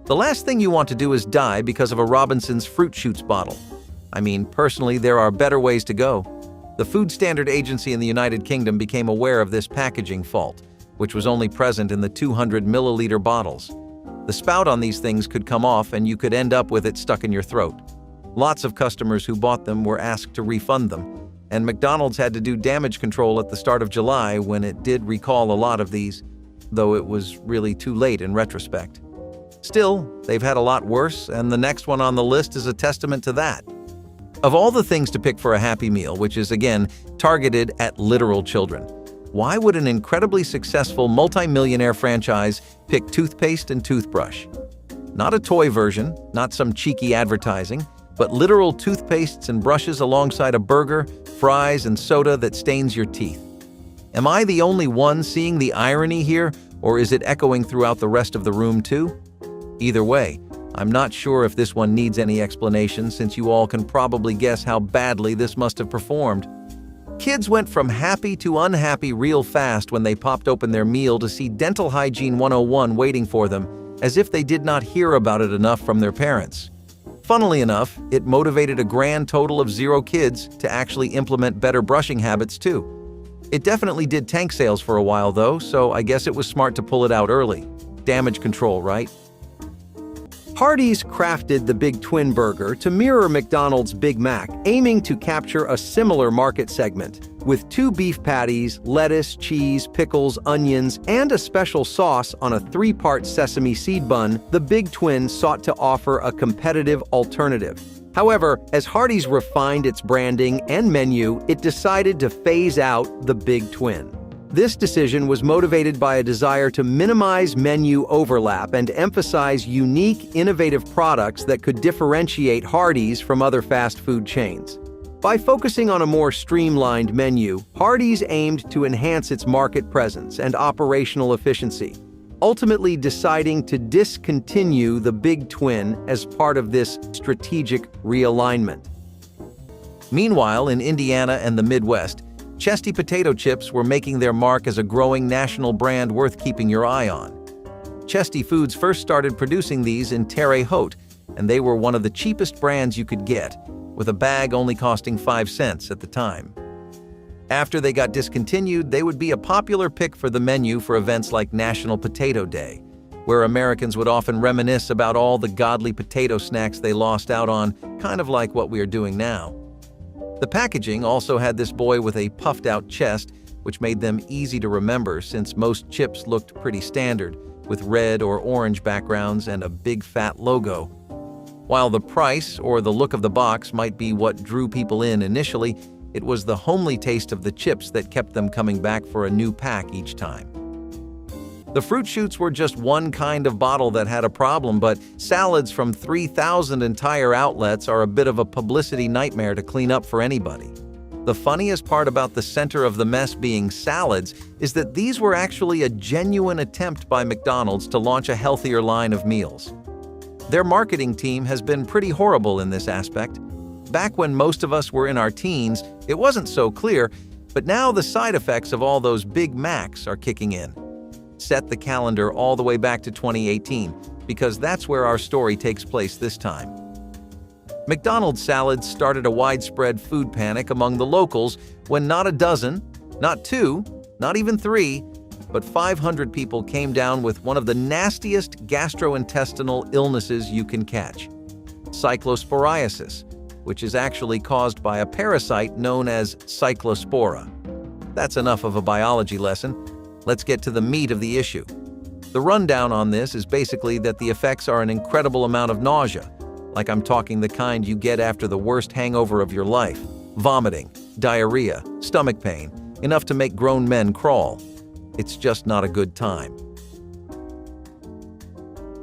The last thing you want to do is die because of a Robinson's Fruit Shoots bottle. I mean, personally, there are better ways to go. The Food Standard Agency in the United Kingdom became aware of this packaging fault, which was only present in the 200 milliliter bottles. The spout on these things could come off and you could end up with it stuck in your throat. Lots of customers who bought them were asked to refund them, and McDonald's had to do damage control at the start of July when it did recall a lot of these, though it was really too late in retrospect. Still, they've had a lot worse, and the next one on the list is a testament to that. Of all the things to pick for a Happy Meal, which is again targeted at literal children, why would an incredibly successful multi-millionaire franchise pick toothpaste and toothbrush? Not a toy version, not some cheeky advertising, but literal toothpastes and brushes alongside a burger, fries, and soda that stains your teeth. Am I the only one seeing the irony here, or is it echoing throughout the rest of the room too? Either way, I'm not sure if this one needs any explanation, since you all can probably guess how badly this must have performed. Kids went from happy to unhappy real fast when they popped open their meal to see Dental Hygiene 101 waiting for them, as if they did not hear about it enough from their parents. Funnily enough, it motivated a grand total of 0 kids to actually implement better brushing habits too. It definitely did tank sales for a while though, so I guess it was smart to pull it out early. Damage control, right? Hardee's crafted the Big Twin Burger to mirror McDonald's Big Mac, aiming to capture a similar market segment. With 2 beef patties, lettuce, cheese, pickles, onions, and a special sauce on a 3-part sesame seed bun, the Big Twin sought to offer a competitive alternative. However, as Hardee's refined its branding and menu, it decided to phase out the Big Twin. This decision was motivated by a desire to minimize menu overlap and emphasize unique, innovative products that could differentiate Hardee's from other fast food chains. By focusing on a more streamlined menu, Hardee's aimed to enhance its market presence and operational efficiency, ultimately deciding to discontinue the Big Twin as part of this strategic realignment. Meanwhile, in Indiana and the Midwest, Chesty potato chips were making their mark as a growing national brand worth keeping your eye on. Chesty Foods first started producing these in Terre Haute, and they were one of the cheapest brands you could get, with a bag only costing 5 cents at the time. After they got discontinued, they would be a popular pick for the menu for events like National Potato Day, where Americans would often reminisce about all the godly potato snacks they lost out on, kind of like what we are doing now. The packaging also had this boy with a puffed-out chest, which made them easy to remember since most chips looked pretty standard, with red or orange backgrounds and a big fat logo. While the price or the look of the box might be what drew people in initially, it was the homely taste of the chips that kept them coming back for a new pack each time. The Fruit Shoots were just one kind of bottle that had a problem, but salads from 3,000 entire outlets are a bit of a publicity nightmare to clean up for anybody. The funniest part about the center of the mess being salads is that these were actually a genuine attempt by McDonald's to launch a healthier line of meals. Their marketing team has been pretty horrible in this aspect. Back when most of us were in our teens, it wasn't so clear, but now the side effects of all those Big Macs are kicking in. Set the calendar all the way back to 2018, because that's where our story takes place this time. McDonald's salads started a widespread food panic among the locals when not a dozen, not two, not even three, but 500 people came down with one of the nastiest gastrointestinal illnesses you can catch: cyclosporiasis, which is actually caused by a parasite known as Cyclospora. That's enough of a biology lesson. Let's get to the meat of the issue. The rundown on this is basically that the effects are an incredible amount of nausea, like I'm talking the kind you get after the worst hangover of your life: vomiting, diarrhea, stomach pain, enough to make grown men crawl. It's just not a good time.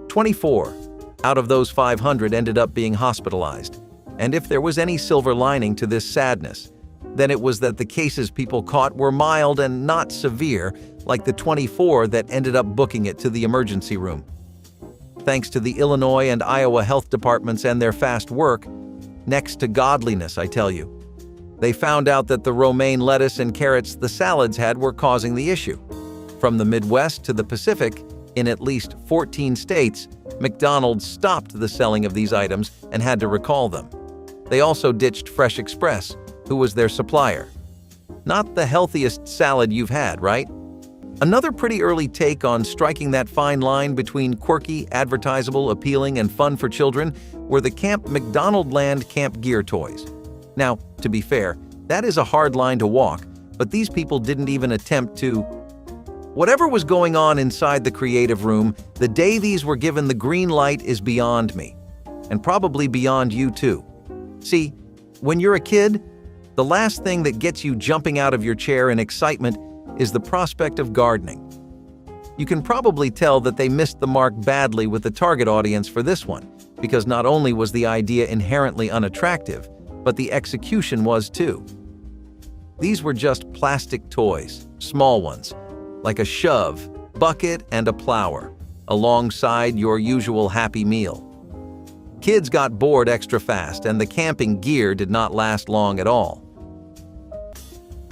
24 out of those 500 ended up being hospitalized. And if there was any silver lining to this sadness, then it was that the cases people caught were mild and not severe, like the 24 that ended up booking it to the emergency room. Thanks to the Illinois and Iowa health departments and their fast work, next to godliness, I tell you, they found out that the romaine lettuce and carrots the salads had were causing the issue. From the Midwest to the Pacific, in at least 14 states, McDonald's stopped the selling of these items and had to recall them. They also ditched Fresh Express, who was their supplier. Not the healthiest salad you've had, right? Another pretty early take on striking that fine line between quirky, advertisable, appealing, and fun for children were the Camp McDonaldland Camp Gear toys. Now, to be fair, that is a hard line to walk, but these people didn't even attempt to. Whatever was going on inside the creative room, the day these were given the green light is beyond me, and probably beyond you too. See, when you're a kid, the last thing that gets you jumping out of your chair in excitement is the prospect of gardening. You can probably tell that they missed the mark badly with the target audience for this one, because not only was the idea inherently unattractive, but the execution was too. These were just plastic toys, small ones, like a shove, bucket, and a plower, alongside your usual Happy Meal. Kids got bored extra fast, and the camping gear did not last long at all.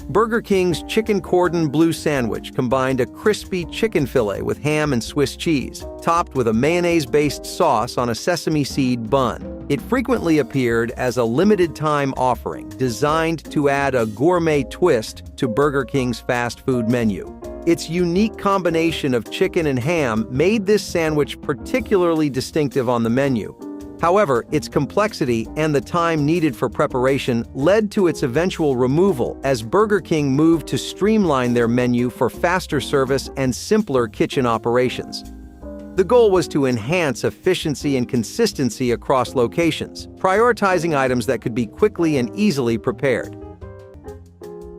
Burger King's Chicken Cordon Bleu sandwich combined a crispy chicken fillet with ham and Swiss cheese, topped with a mayonnaise-based sauce on a sesame seed bun. It frequently appeared as a limited-time offering designed to add a gourmet twist to Burger King's fast food menu. Its unique combination of chicken and ham made this sandwich particularly distinctive on the menu. However, its complexity and the time needed for preparation led to its eventual removal as Burger King moved to streamline their menu for faster service and simpler kitchen operations. The goal was to enhance efficiency and consistency across locations, prioritizing items that could be quickly and easily prepared.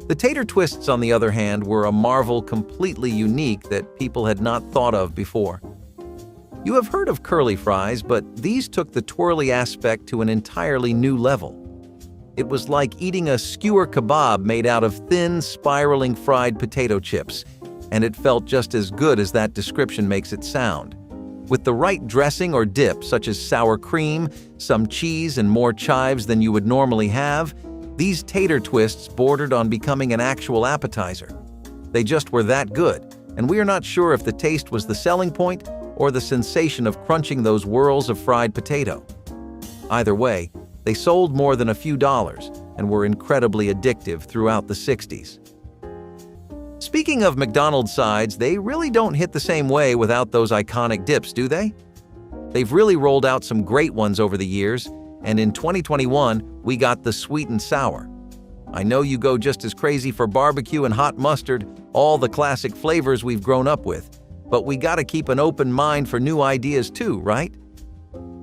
The tater twists, on the other hand, were a marvel completely unique that people had not thought of before. You have heard of curly fries, but these took the twirly aspect to an entirely new level. It was like eating a skewer kebab made out of thin, spiraling fried potato chips, and it felt just as good as that description makes it sound. With the right dressing or dip, such as sour cream, some cheese, and more chives than you would normally have, these tater twists bordered on becoming an actual appetizer. They just were that good, and we are not sure if the taste was the selling point or the sensation of crunching those whirls of fried potato. Either way, they sold more than a few dollars and were incredibly addictive throughout the 60s. Speaking of McDonald's sides, they really don't hit the same way without those iconic dips, do they? They've really rolled out some great ones over the years, and in 2021, we got the sweet and sour. I know you go just as crazy for barbecue and hot mustard, all the classic flavors we've grown up with, but we gotta keep an open mind for new ideas too, right?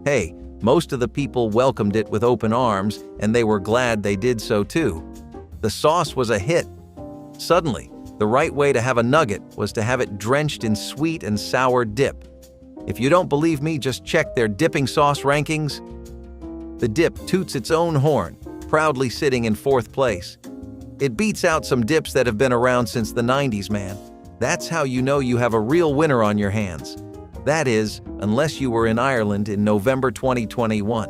Hey, most of the people welcomed it with open arms, and they were glad they did so too. The sauce was a hit. Suddenly, the right way to have a nugget was to have it drenched in sweet and sour dip. If you don't believe me, just check their dipping sauce rankings. The dip toots its own horn, proudly sitting in 4th place. It beats out some dips that have been around since the 90s, man. That's how you know you have a real winner on your hands. That is, unless you were in Ireland in November 2021.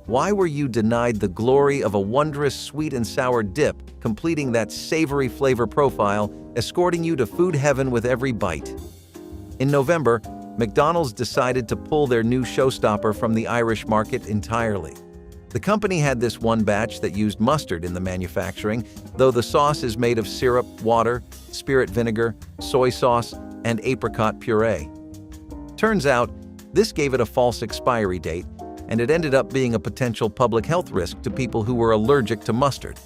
Why were you denied the glory of a wondrous sweet and sour dip, completing that savory flavor profile, escorting you to food heaven with every bite? In November, McDonald's decided to pull their new showstopper from the Irish market entirely. The company had this one batch that used mustard in the manufacturing, though the sauce is made of syrup, water, spirit vinegar, soy sauce, and apricot puree. Turns out, this gave it a false expiry date, and it ended up being a potential public health risk to people who were allergic to mustard.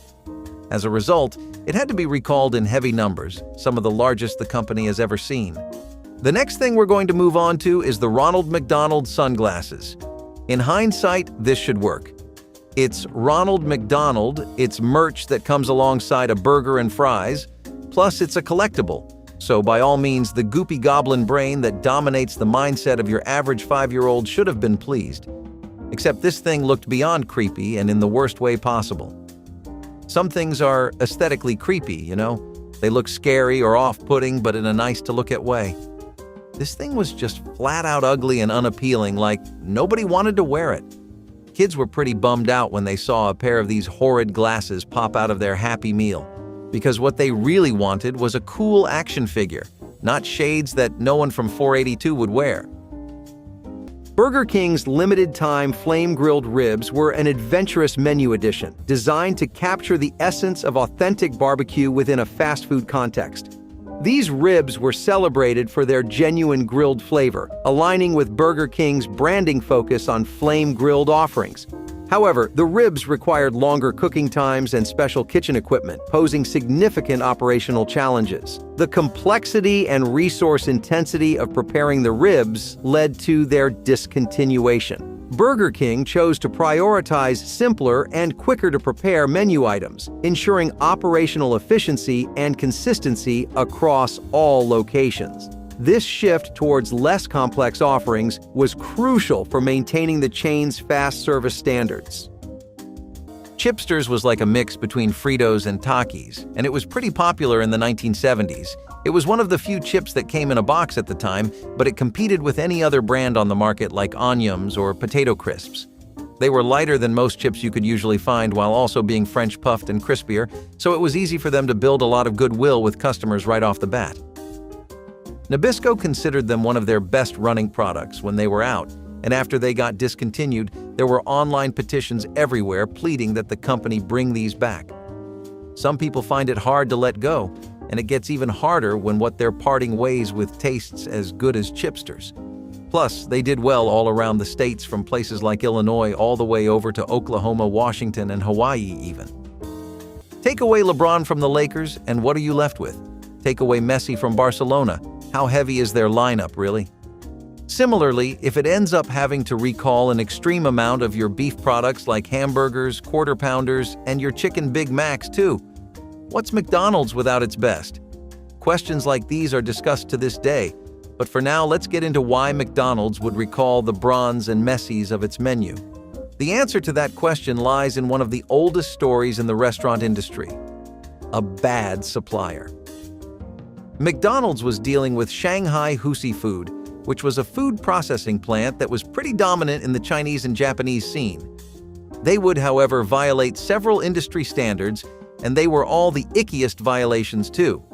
As a result, it had to be recalled in heavy numbers, some of the largest the company has ever seen. The next thing we're going to move on to is the Ronald McDonald sunglasses. In hindsight, this should work. It's Ronald McDonald, it's merch that comes alongside a burger and fries, plus it's a collectible. So by all means, the goopy goblin brain that dominates the mindset of your average 5-year-old should have been pleased. Except this thing looked beyond creepy and in the worst way possible. Some things are aesthetically creepy, you know? They look scary or off-putting, but in a nice-to-look-at way. This thing was just flat-out ugly and unappealing, like nobody wanted to wear it. Kids were pretty bummed out when they saw a pair of these horrid glasses pop out of their Happy Meal, because what they really wanted was a cool action figure, not shades that no one from 482 would wear. Burger King's limited-time flame-grilled ribs were an adventurous menu addition designed to capture the essence of authentic barbecue within a fast food context. These ribs were celebrated for their genuine grilled flavor, aligning with Burger King's branding focus on flame-grilled offerings. However, the ribs required longer cooking times and special kitchen equipment, posing significant operational challenges. The complexity and resource intensity of preparing the ribs led to their discontinuation. Burger King chose to prioritize simpler and quicker-to-prepare menu items, ensuring operational efficiency and consistency across all locations. This shift towards less complex offerings was crucial for maintaining the chain's fast service standards. Chipsters was like a mix between Fritos and Takis, and it was pretty popular in the 1970s. It was one of the few chips that came in a box at the time, but it competed with any other brand on the market like Oniums or Potato Crisps. They were lighter than most chips you could usually find while also being French puffed and crispier, so it was easy for them to build a lot of goodwill with customers right off the bat. Nabisco considered them one of their best-running products when they were out, and after they got discontinued, there were online petitions everywhere pleading that the company bring these back. Some people find it hard to let go, and it gets even harder when what they're parting ways with tastes as good as Chipsters. Plus, they did well all around the states from places like Illinois all the way over to Oklahoma, Washington, and Hawaii even. Take away LeBron from the Lakers, and what are you left with? Take away Messi from Barcelona. How heavy is their lineup, really? Similarly, if it ends up having to recall an extreme amount of your beef products like hamburgers, quarter pounders, and your chicken Big Macs too, what's McDonald's without its best? Questions like these are discussed to this day, but for now, let's get into why McDonald's would recall the Bronze and Messis of its menu. The answer to that question lies in one of the oldest stories in the restaurant industry: a bad supplier. McDonald's was dealing with Shanghai Husi Food, which was a food processing plant that was pretty dominant in the Chinese and Japanese scene. They would, however, violate several industry standards, and they were all the ickiest violations too.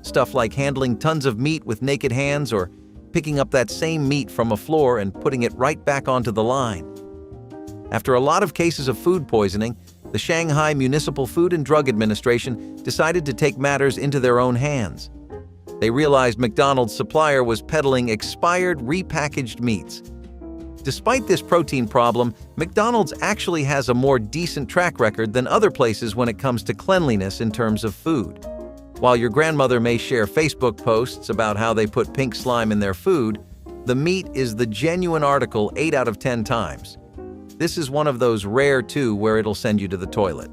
Stuff like handling tons of meat with naked hands or picking up that same meat from a floor and putting it right back onto the line. After a lot of cases of food poisoning, the Shanghai Municipal Food and Drug Administration decided to take matters into their own hands. They realized McDonald's supplier was peddling expired, repackaged meats. Despite this protein problem, McDonald's actually has a more decent track record than other places when it comes to cleanliness in terms of food. While your grandmother may share Facebook posts about how they put pink slime in their food, the meat is the genuine article 8 out of 10 times. This is one of those rare too where it'll send you to the toilet.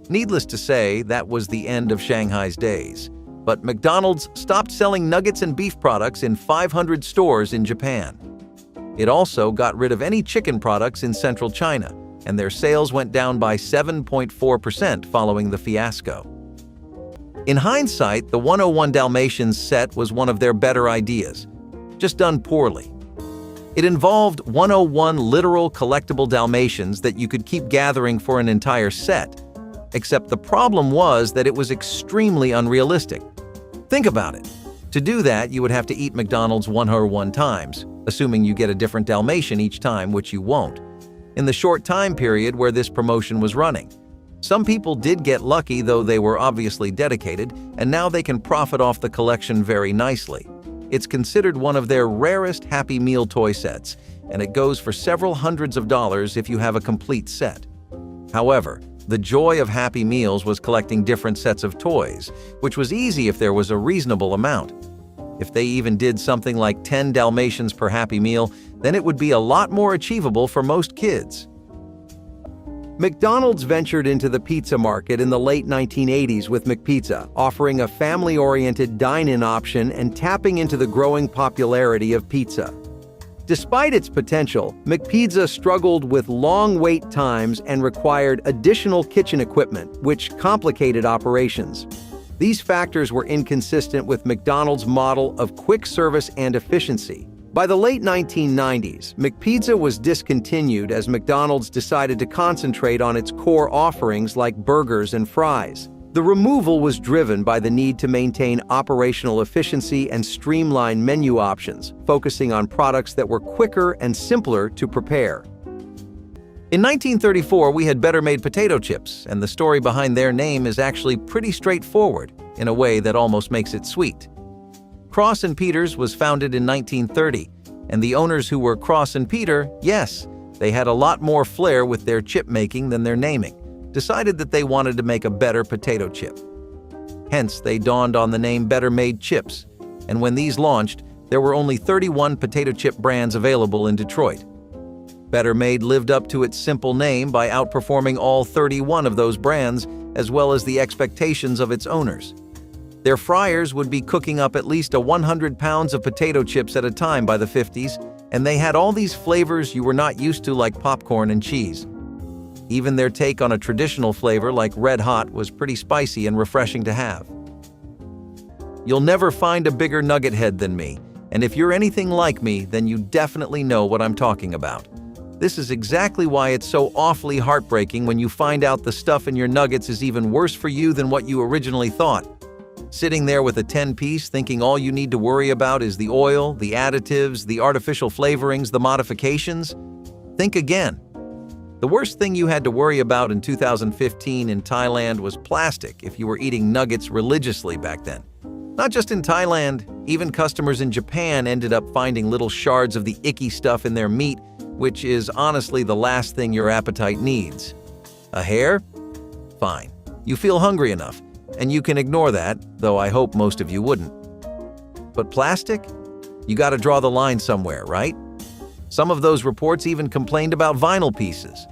Needless to say, that was the end of Shanghai's days. But McDonald's stopped selling nuggets and beef products in 500 stores in Japan. It also got rid of any chicken products in central China, and their sales went down by 7.4% following the fiasco. In hindsight, the 101 Dalmatians set was one of their better ideas, just done poorly. It involved 101 literal collectible Dalmatians that you could keep gathering for an entire set, except the problem was that it was extremely unrealistic. Think about it. To do that, you would have to eat McDonald's 101 times, assuming you get a different Dalmatian each time, which you won't, in the short time period where this promotion was running. Some people did get lucky, though they were obviously dedicated, and now they can profit off the collection very nicely. It's considered one of their rarest Happy Meal toy sets, and it goes for several hundreds of dollars if you have a complete set. However, the joy of Happy Meals was collecting different sets of toys, which was easy if there was a reasonable amount. If they even did something like 10 Dalmatians per Happy Meal, then it would be a lot more achievable for most kids. McDonald's ventured into the pizza market in the late 1980s with McPizza, offering a family-oriented dine-in option and tapping into the growing popularity of pizza. Despite its potential, McPizza struggled with long wait times and required additional kitchen equipment, which complicated operations. These factors were inconsistent with McDonald's model of quick service and efficiency. By the late 1990s, McPizza was discontinued as McDonald's decided to concentrate on its core offerings like burgers and fries. The removal was driven by the need to maintain operational efficiency and streamline menu options, focusing on products that were quicker and simpler to prepare. In 1934, we had Better Made potato chips, and the story behind their name is actually pretty straightforward, in a way that almost makes it sweet. Cross & Peters was founded in 1930, and the owners who were Cross & Peter, yes, they had a lot more flair with their chip making than their naming, decided that they wanted to make a better potato chip. Hence, they dawned on the name Better Made Chips, and when these launched, there were only 31 potato chip brands available in Detroit. Better Made lived up to its simple name by outperforming all 31 of those brands, as well as the expectations of its owners. Their fryers would be cooking up at least 100 pounds of potato chips at a time by the 50s, and they had all these flavors you were not used to, like popcorn and cheese. Even their take on a traditional flavor like Red Hot was pretty spicy and refreshing to have. You'll never find a bigger nugget head than me, and if you're anything like me, then you definitely know what I'm talking about. This is exactly why it's so awfully heartbreaking when you find out the stuff in your nuggets is even worse for you than what you originally thought. Sitting there with a 10-piece thinking all you need to worry about is the oil, the additives, the artificial flavorings, the modifications? Think again. The worst thing you had to worry about in 2015 in Thailand was plastic if you were eating nuggets religiously back then. Not just in Thailand, even customers in Japan ended up finding little shards of the icky stuff in their meat, which is honestly the last thing your appetite needs. A hair? Fine. You feel hungry enough, and you can ignore that, though I hope most of you wouldn't. But plastic? You gotta draw the line somewhere, right? Some of those reports even complained about vinyl pieces.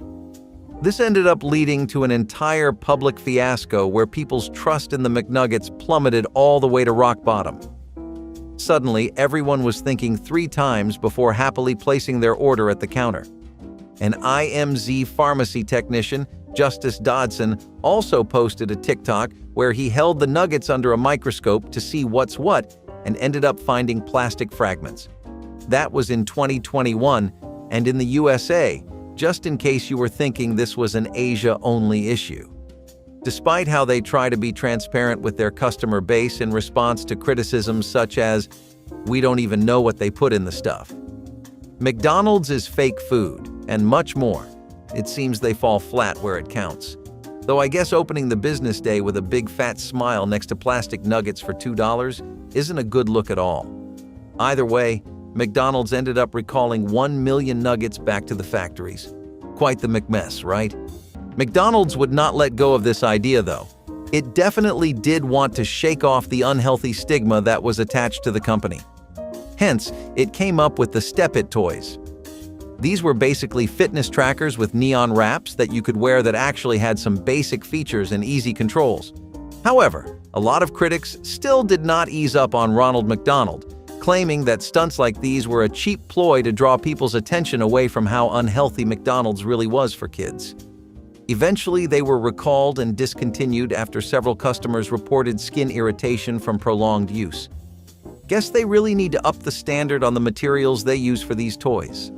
This ended up leading to an entire public fiasco where people's trust in the McNuggets plummeted all the way to rock bottom. Suddenly, everyone was thinking 3 times before happily placing their order at the counter. An IMZ pharmacy technician, Justice Dodson, also posted a TikTok where he held the nuggets under a microscope to see what's what and ended up finding plastic fragments. That was in 2021 and in the USA, just in case you were thinking this was an Asia-only issue. Despite how they try to be transparent with their customer base in response to criticisms such as, "We don't even know what they put in the stuff." McDonald's is fake food, and much more. It seems they fall flat where it counts. Though I guess opening the business day with a big fat smile next to plastic nuggets for $2 isn't a good look at all. Either way, McDonald's ended up recalling 1 million nuggets back to the factories. Quite the McMess, right? McDonald's would not let go of this idea, though. It definitely did want to shake off the unhealthy stigma that was attached to the company. Hence, it came up with the Step It toys. These were basically fitness trackers with neon wraps that you could wear that actually had some basic features and easy controls. However, a lot of critics still did not ease up on Ronald McDonald, claiming that stunts like these were a cheap ploy to draw people's attention away from how unhealthy McDonald's really was for kids. Eventually, they were recalled and discontinued after several customers reported skin irritation from prolonged use. Guess they really need to up the standard on the materials they use for these toys.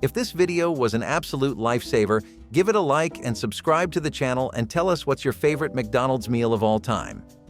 If this video was an absolute lifesaver, give it a like and subscribe to the channel and tell us what's your favorite McDonald's meal of all time.